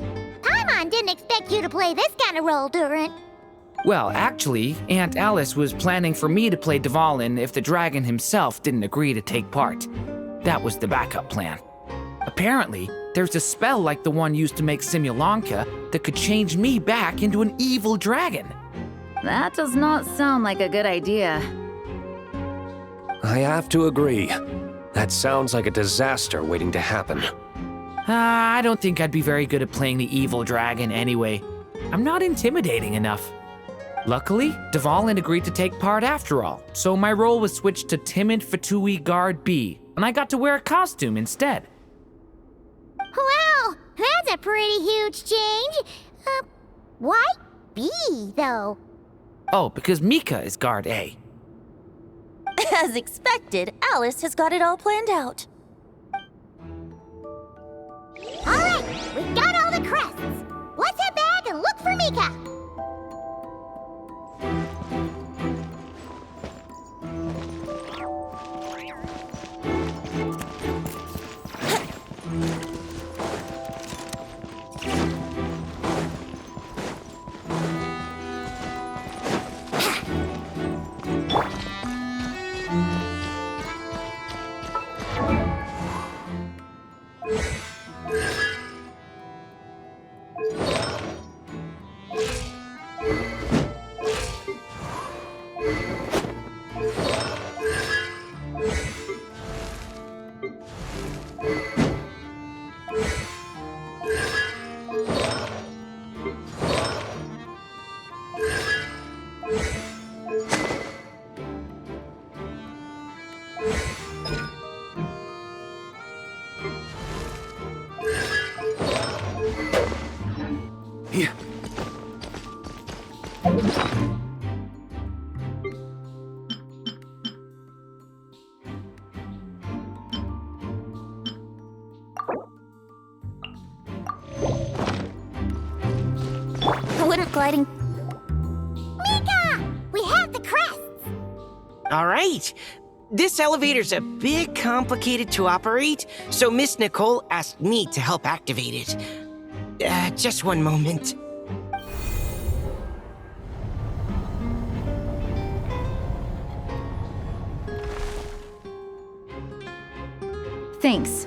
Paimon didn't expect you to play this kind of role, Durant. Well, actually, Aunt Alice was planning for me to play Dvalin if the dragon himself didn't agree to take part. That was the backup plan. Apparently, there's a spell like the one used to make Simulanka that could change me back into an evil dragon. That does not sound like a good idea. I have to agree. That sounds like a disaster waiting to happen. I don't think I'd be very good at playing the evil dragon anyway. I'm not intimidating enough. Luckily, Dvalin agreed to take part after all, so my role was switched to Timid Fatui Guard B, and I got to wear a costume instead. Wow, that's a pretty huge change. Why B, though? Oh, because Mika is Guard A. As expected, Alice has got it all planned out. All right, we got all the crests. Let's head back and look for Mika. Wouldn't gliding... Mika! We have the crests! All right. This elevator's a bit complicated to operate, so Miss Nicole asked me to help activate it. Just one moment. Thanks.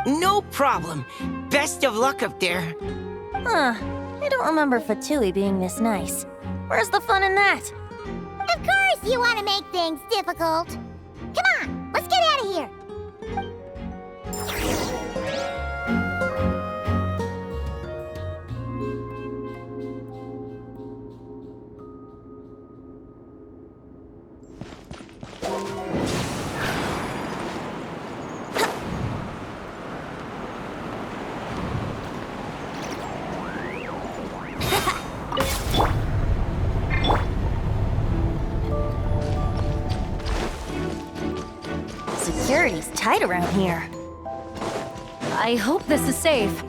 No problem. Best of luck up there. Huh. I don't remember Fatui being this nice. Where's the fun in that? Of course you want to make things difficult. Come on, let's get out of here. Security's tight around here. I hope this is safe.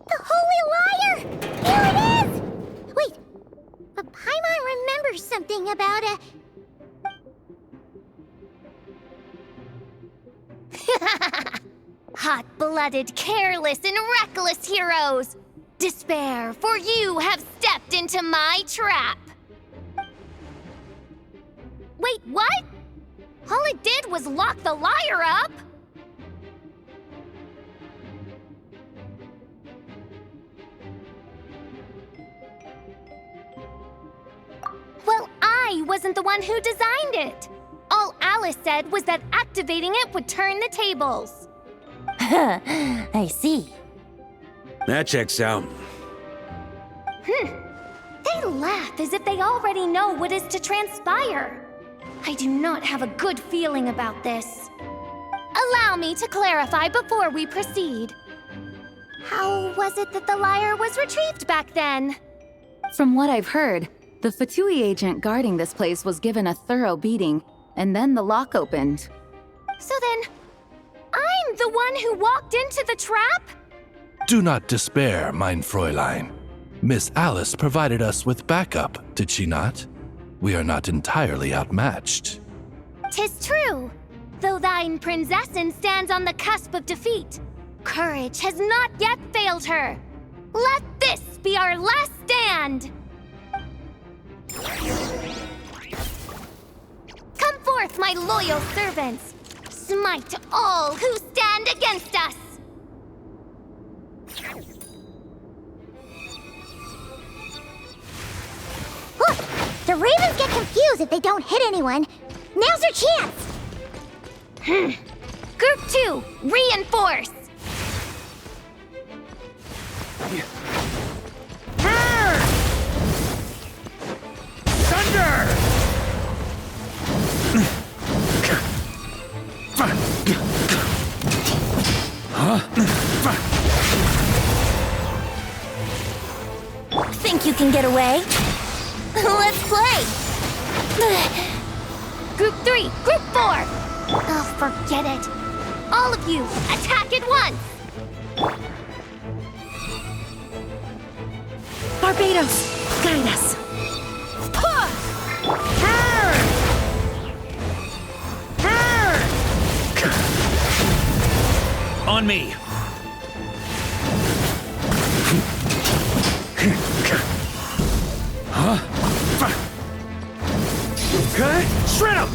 The Holy Liar! Here it is! Wait, but Paimon remembers something about a... Hot-blooded, careless, and reckless heroes! Despair, for you have stepped into my trap! Wait, what? All it did was lock the liar up? Well, I wasn't the one who designed it! All Alice said was that activating it would turn the tables. I see. That checks out. They laugh as if they already know what is to transpire. I do not have a good feeling about this. Allow me to clarify before we proceed. How was it that the liar was retrieved back then? From what I've heard, the Fatui agent guarding this place was given a thorough beating, and then the lock opened. So then, I'm the one who walked into the trap? Do not despair, mein Fräulein. Miss Alice provided us with backup, did she not? We are not entirely outmatched. 'Tis true. Though thine Prinzessin stands on the cusp of defeat, courage has not yet failed her. Let this be our last stand! Come forth, my loyal servants! Smite all who stand against us! Look! The Ravens get confused if they don't hit anyone. Now's their chance! Group 2, reinforce! Thunder! think you can get away? Let's play! Group 3, Group 4! Oh, forget it. All of you, attack at once! Barbados, guide us. On me. Shred him!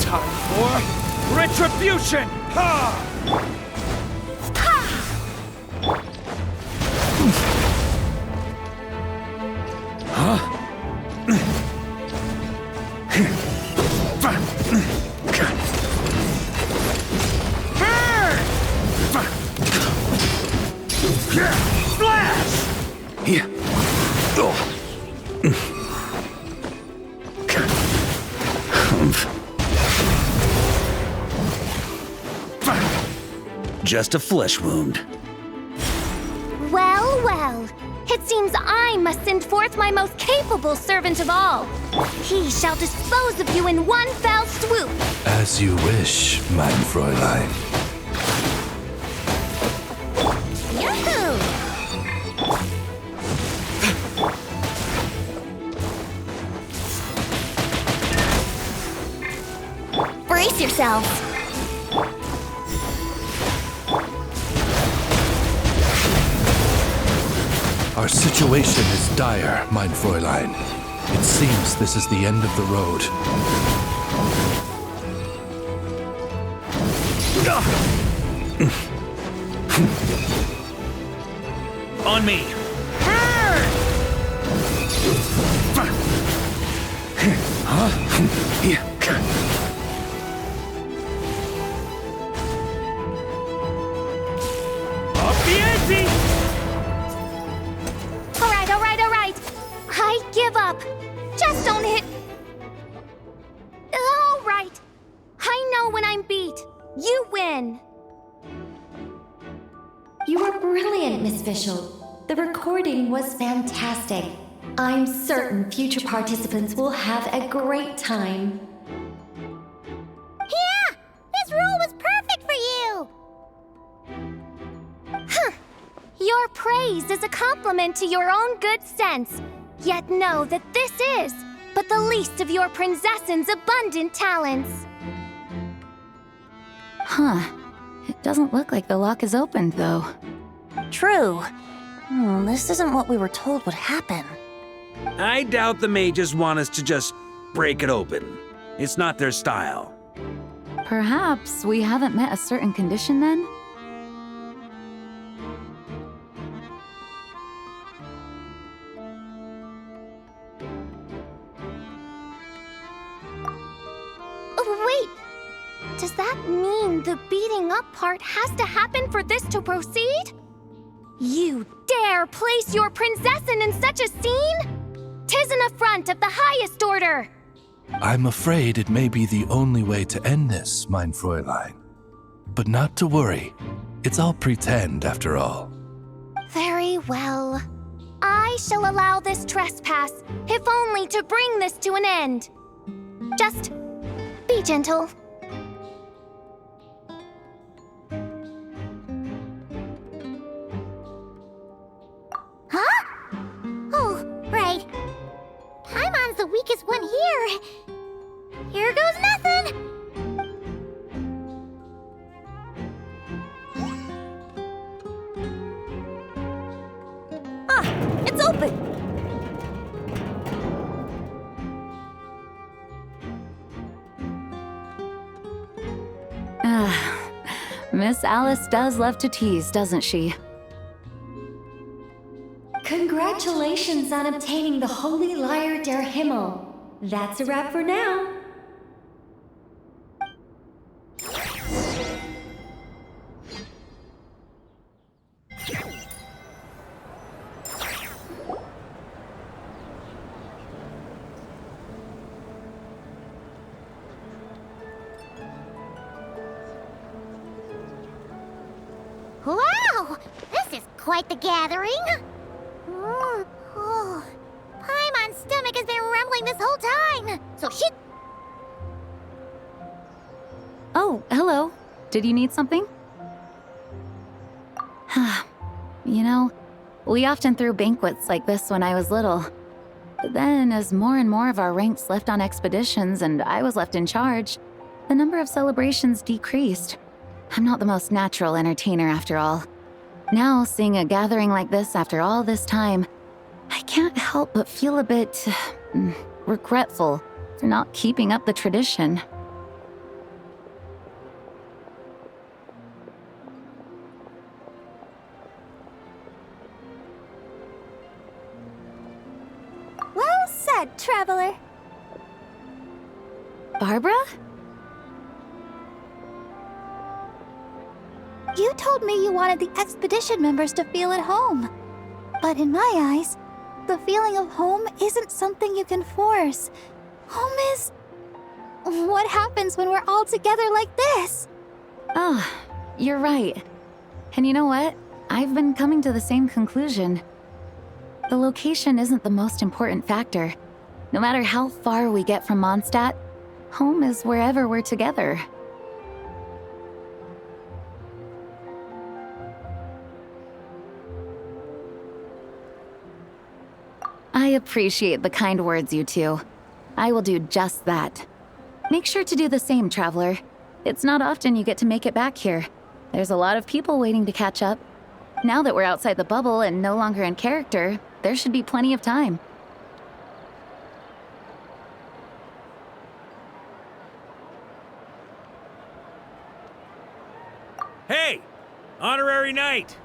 Time for retribution! Ha! Flash! Here. Just a flesh wound. Well, well. It seems I must send forth my most capable servant of all. He shall dispose of you in one fell swoop. As you wish, mein Fräulein. Yahoo! Brace yourselves. Our situation is dire, mein Fräulein. It seems this is the end of the road. On me. Up the ante! All right. I give up. Just don't hit. All right. I know when I'm beat. You win. You were brilliant, Miss Fischl. The recording was fantastic. I'm certain future participants will have a great time. Yeah! This role was perfect for you! Your praise is a compliment to your own good sense. Yet know that this is but the least of your princess's abundant talents. Huh. It doesn't look like the lock is opened, though. True. This isn't what we were told would happen. I doubt the mages want us to just break it open. It's not their style. Perhaps we haven't met a certain condition then? Wait! Does that mean the beating up part has to happen for this to proceed? You dare place your princessin in such a scene? 'Tis an affront of the highest order! I'm afraid it may be the only way to end this, mein Fräulein. But not to worry. It's all pretend, after all. Very well. I shall allow this trespass, if only to bring this to an end. Just be gentle. Huh? Oh, right. Paimon's the weakest one here. Here goes nothing! It's open! Miss Alice does love to tease, doesn't she? Congratulations on obtaining the Holy Lyre der Himmel. That's a wrap for now. This is quite the gathering. Oh, Paimon's stomach has been rumbling this whole time. So she... Oh, hello. Did you need something? You know, we often threw banquets like this when I was little. But then, as more and more of our ranks left on expeditions and I was left in charge, the number of celebrations decreased. I'm not the most natural entertainer after all. Now, seeing a gathering like this after all this time, I can't help but feel a bit regretful for not keeping up the tradition. Well said, traveler. Barbara? You told me you wanted the expedition members to feel at home. But in my eyes, the feeling of home isn't something you can force. Home is... what happens when we're all together like this? Ah, you're right. And you know what? I've been coming to the same conclusion. The location isn't the most important factor. No matter how far we get from Mondstadt, home is wherever we're together. I appreciate the kind words, you two. I will do just that. Make sure to do the same, traveler. It's not often you get to make it back here. There's a lot of people waiting to catch up. Now that we're outside the bubble and no longer in character, there should be plenty of time. Hey! Honorary Knight!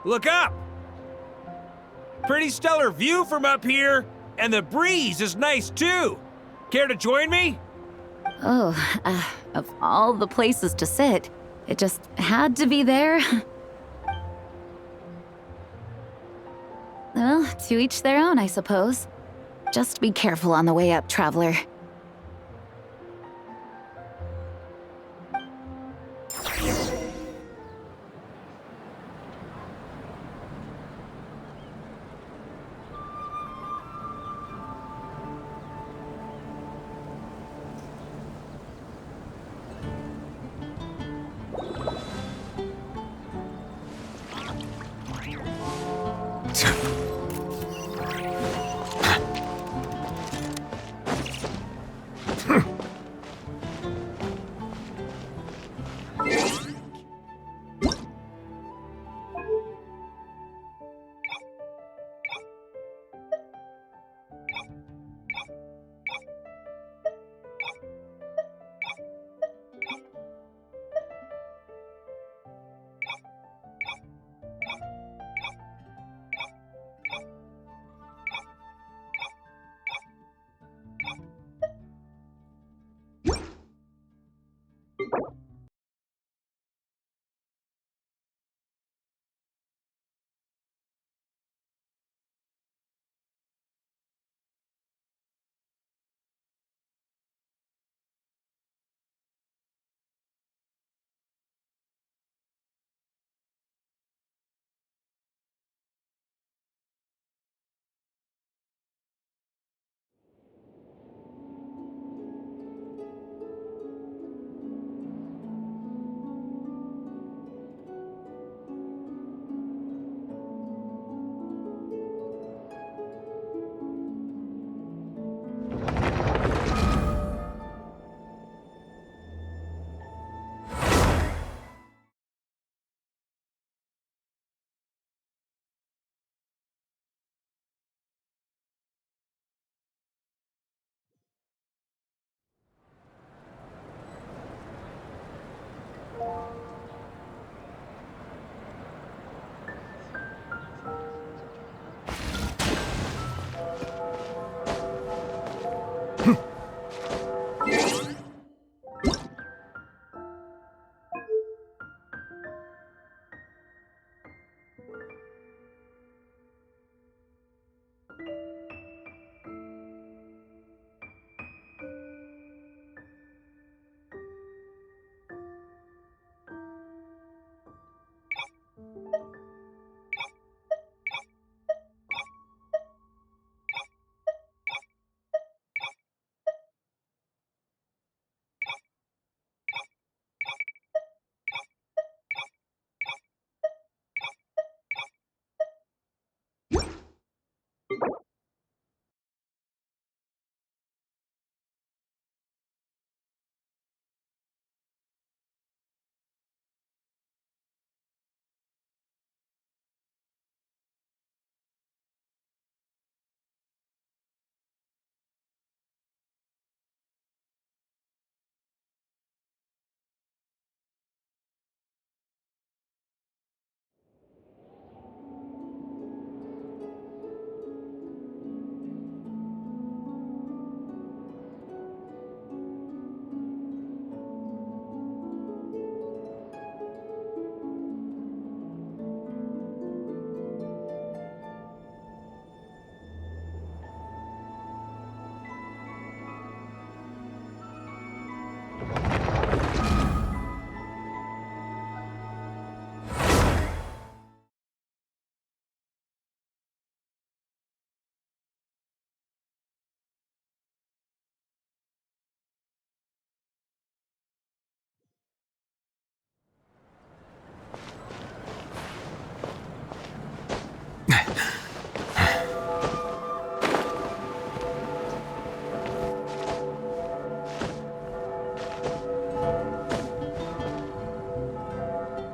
Look up! Pretty stellar view from up here, and the breeze is nice too. Care to join me? Oh, of all the places to sit, it just had to be there. Well, to each their own, I suppose. Just be careful on the way up, traveler.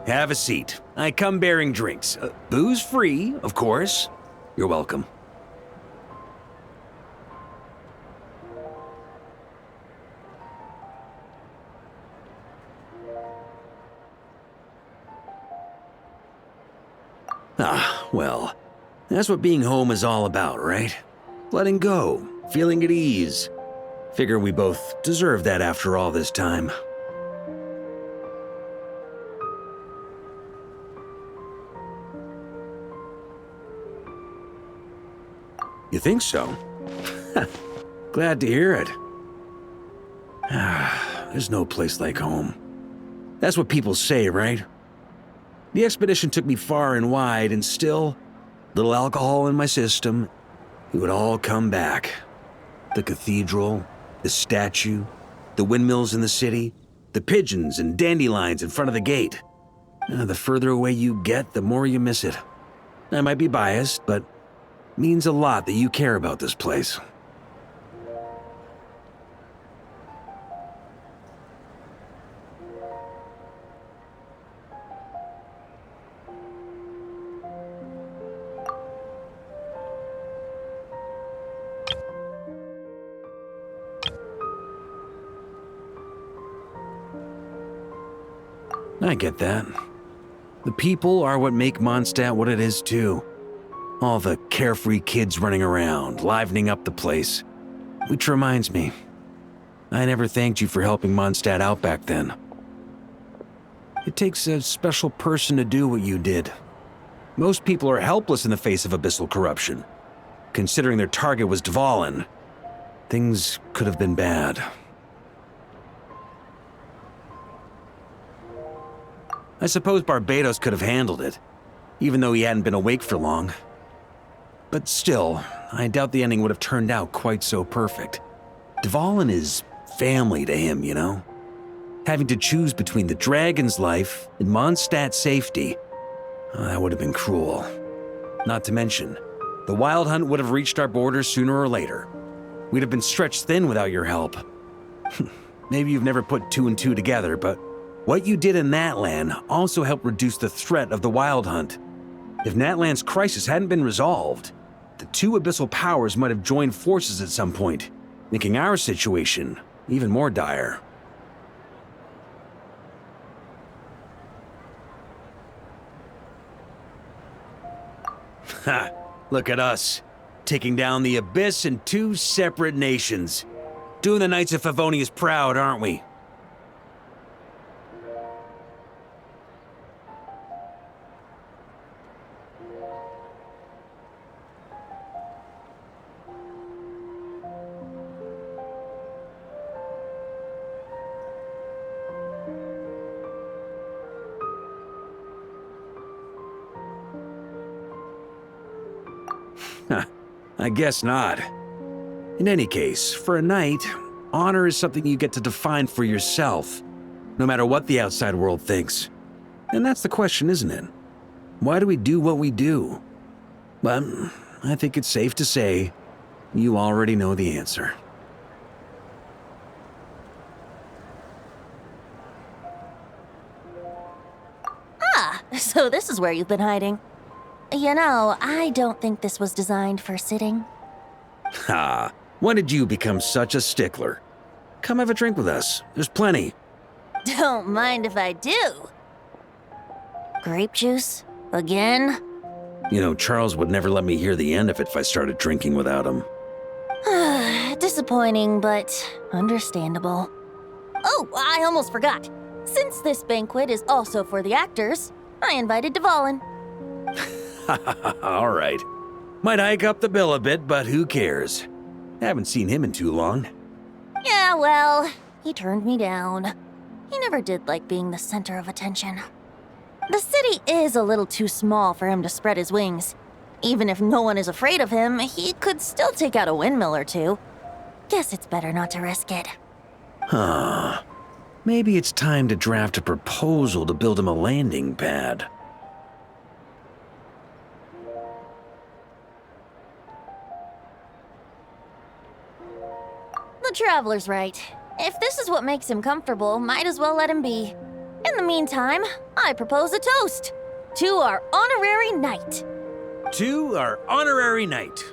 Have a seat. I come bearing drinks. Booze free, of course. You're welcome. Ah, well, that's what being home is all about, right? Letting go, feeling at ease. Figure we both deserve that after all this time. You think so? Glad to hear it. There's no place like home. That's what people say, right? The expedition took me far and wide, and still, little alcohol in my system, it would all come back. The cathedral, the statue, the windmills in the city, the pigeons and dandelions in front of the gate. The further away you get, the more you miss it. I might be biased, but it means a lot that you care about this place. I get that. The people are what make Mondstadt what it is, too. All the carefree kids running around, livening up the place. Which reminds me, I never thanked you for helping Mondstadt out back then. It takes a special person to do what you did. Most people are helpless in the face of abyssal corruption. Considering their target was Dvalin, things could have been bad. I suppose Barbados could have handled it, even though he hadn't been awake for long. But still, I doubt the ending would have turned out quite so perfect. Dvalin is family to him, you know? Having to choose between the dragon's life and Mondstadt's safety, that would have been cruel. Not to mention, the Wild Hunt would have reached our borders sooner or later. We'd have been stretched thin without your help. Maybe you've never put two and two together, but what you did in Natlan also helped reduce the threat of the Wild Hunt. If Natlan's crisis hadn't been resolved, the two abyssal powers might have joined forces at some point, making our situation even more dire. Ha! Look at us, taking down the Abyss in two separate nations. Doing the Knights of Favonius proud, aren't we? I guess not. In any case, for a knight, honor is something you get to define for yourself, no matter what the outside world thinks. And that's the question, isn't it? Why do we do what we do? Well, I think it's safe to say you already know the answer. Ah, so this is where you've been hiding. You know, I don't think this was designed for sitting. Ha! When did you become such a stickler? Come have a drink with us. There's plenty. Don't mind if I do. Grape juice? Again? You know, Charles would never let me hear the end of it if I started drinking without him. Disappointing, but understandable. Oh, I almost forgot. Since this banquet is also for the actors, I invited Dvalin. All right. Might hike up the bill a bit, but who cares? Haven't seen him in too long. Yeah, well, he turned me down. He never did like being the center of attention. The city is a little too small for him to spread his wings. Even if no one is afraid of him, he could still take out a windmill or two. Guess it's better not to risk it. Huh. Maybe it's time to draft a proposal to build him a landing pad. The Traveler's right. If this is what makes him comfortable, might as well let him be. In the meantime, I propose a toast to our honorary knight. To our honorary knight.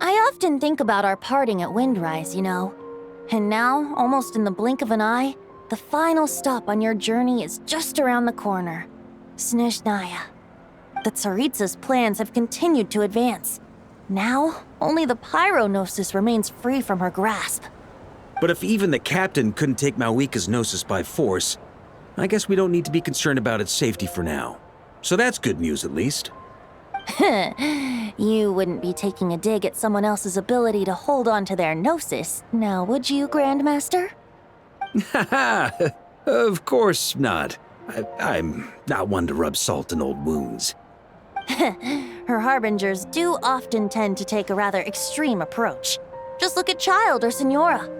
I often think about our parting at Windrise, you know. And now, almost in the blink of an eye, the final stop on your journey is just around the corner. Snezhnaya. The Tsaritsa's plans have continued to advance. Now, only the Pyronosis remains free from her grasp. But if even the captain couldn't take Malwika's Gnosis by force, I guess we don't need to be concerned about its safety for now. So that's good news, at least. You wouldn't be taking a dig at someone else's ability to hold on to their Gnosis, now would you, Grandmaster? Haha, of course not. I'm not one to rub salt in old wounds. Her harbingers do often tend to take a rather extreme approach. Just look at Child or Senora.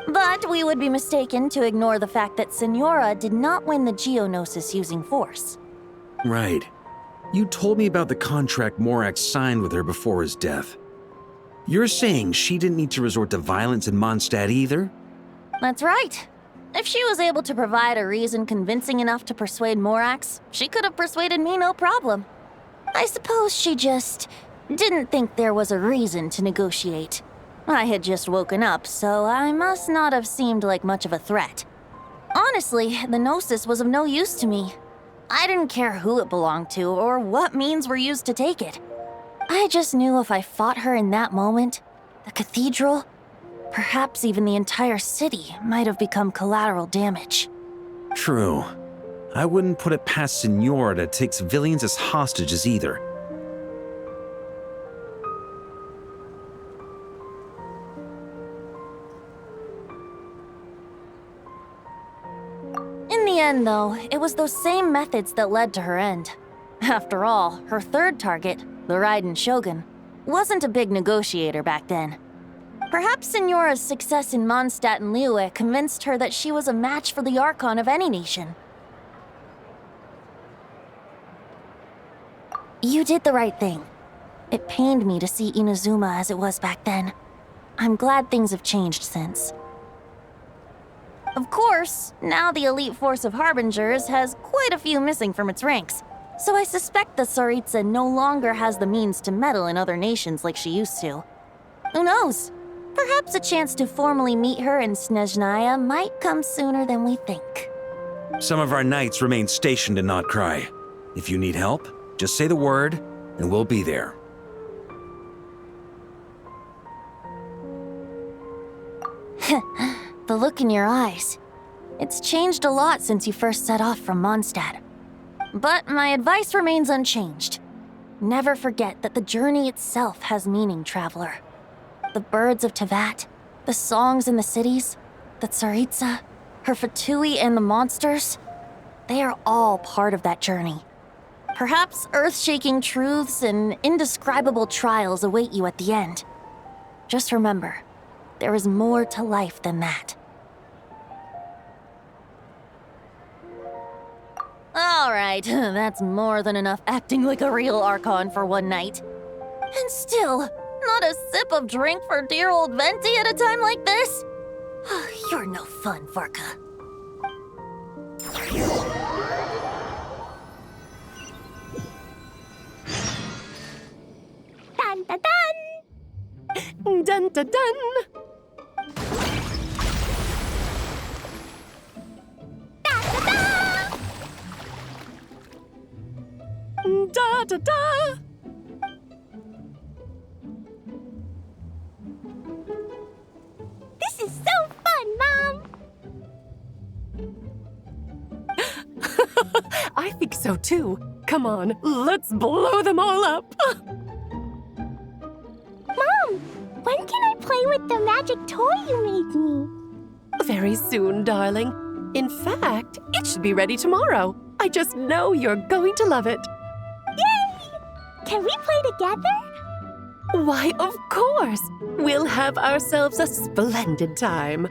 But we would be mistaken to ignore the fact that Senora did not win the Geonosis using force. Right. You told me about the contract Morax signed with her before his death. You're saying she didn't need to resort to violence in Mondstadt either? That's right. If she was able to provide a reason convincing enough to persuade Morax, she could have persuaded me no problem. I suppose she just didn't think there was a reason to negotiate. I had just woken up, so I must not have seemed like much of a threat. Honestly, the Gnosis was of no use to me. I didn't care who it belonged to or what means were used to take it. I just knew if I fought her in that moment, the cathedral, perhaps even the entire city, might have become collateral damage. True. I wouldn't put it past Senora to take civilians as hostages either. In the end, though, it was those same methods that led to her end. After all, her third target, the Raiden Shogun, wasn't a big negotiator back then. Perhaps Senora's success in Mondstadt and Liyue convinced her that she was a match for the Archon of any nation. You did the right thing. It pained me to see Inazuma as it was back then. I'm glad things have changed since. Of course, now the elite force of Harbingers has quite a few missing from its ranks, so I suspect the Tsaritsa no longer has the means to meddle in other nations like she used to. Who knows? Perhaps a chance to formally meet her in Snezhnaya might come sooner than we think. Some of our knights remain stationed in Notcry. If you need help, just say the word, and we'll be there. The look in your eyes. It's changed a lot since you first set off from Mondstadt. But my advice remains unchanged. Never forget that the journey itself has meaning, traveler. The birds of Tevat, the songs in the cities, the Tsaritsa, her Fatui and the monsters, they are all part of that journey. Perhaps earth-shaking truths and indescribable trials await you at the end. Just remember, there is more to life than that. All right, that's more than enough acting like a real Archon for one night. And still, not a sip of drink for dear old Venti at a time like this? You're no fun, Varka. Dun dun dun! Dun dun dun! Da da da! This is so fun, Mom! I think so too. Come on, let's blow them all up! Mom, when can I play with the magic toy you made me? Very soon, darling. In fact, it should be ready tomorrow. I just know you're going to love it. Yay! Can we play together? Why, of course! We'll have ourselves a splendid time.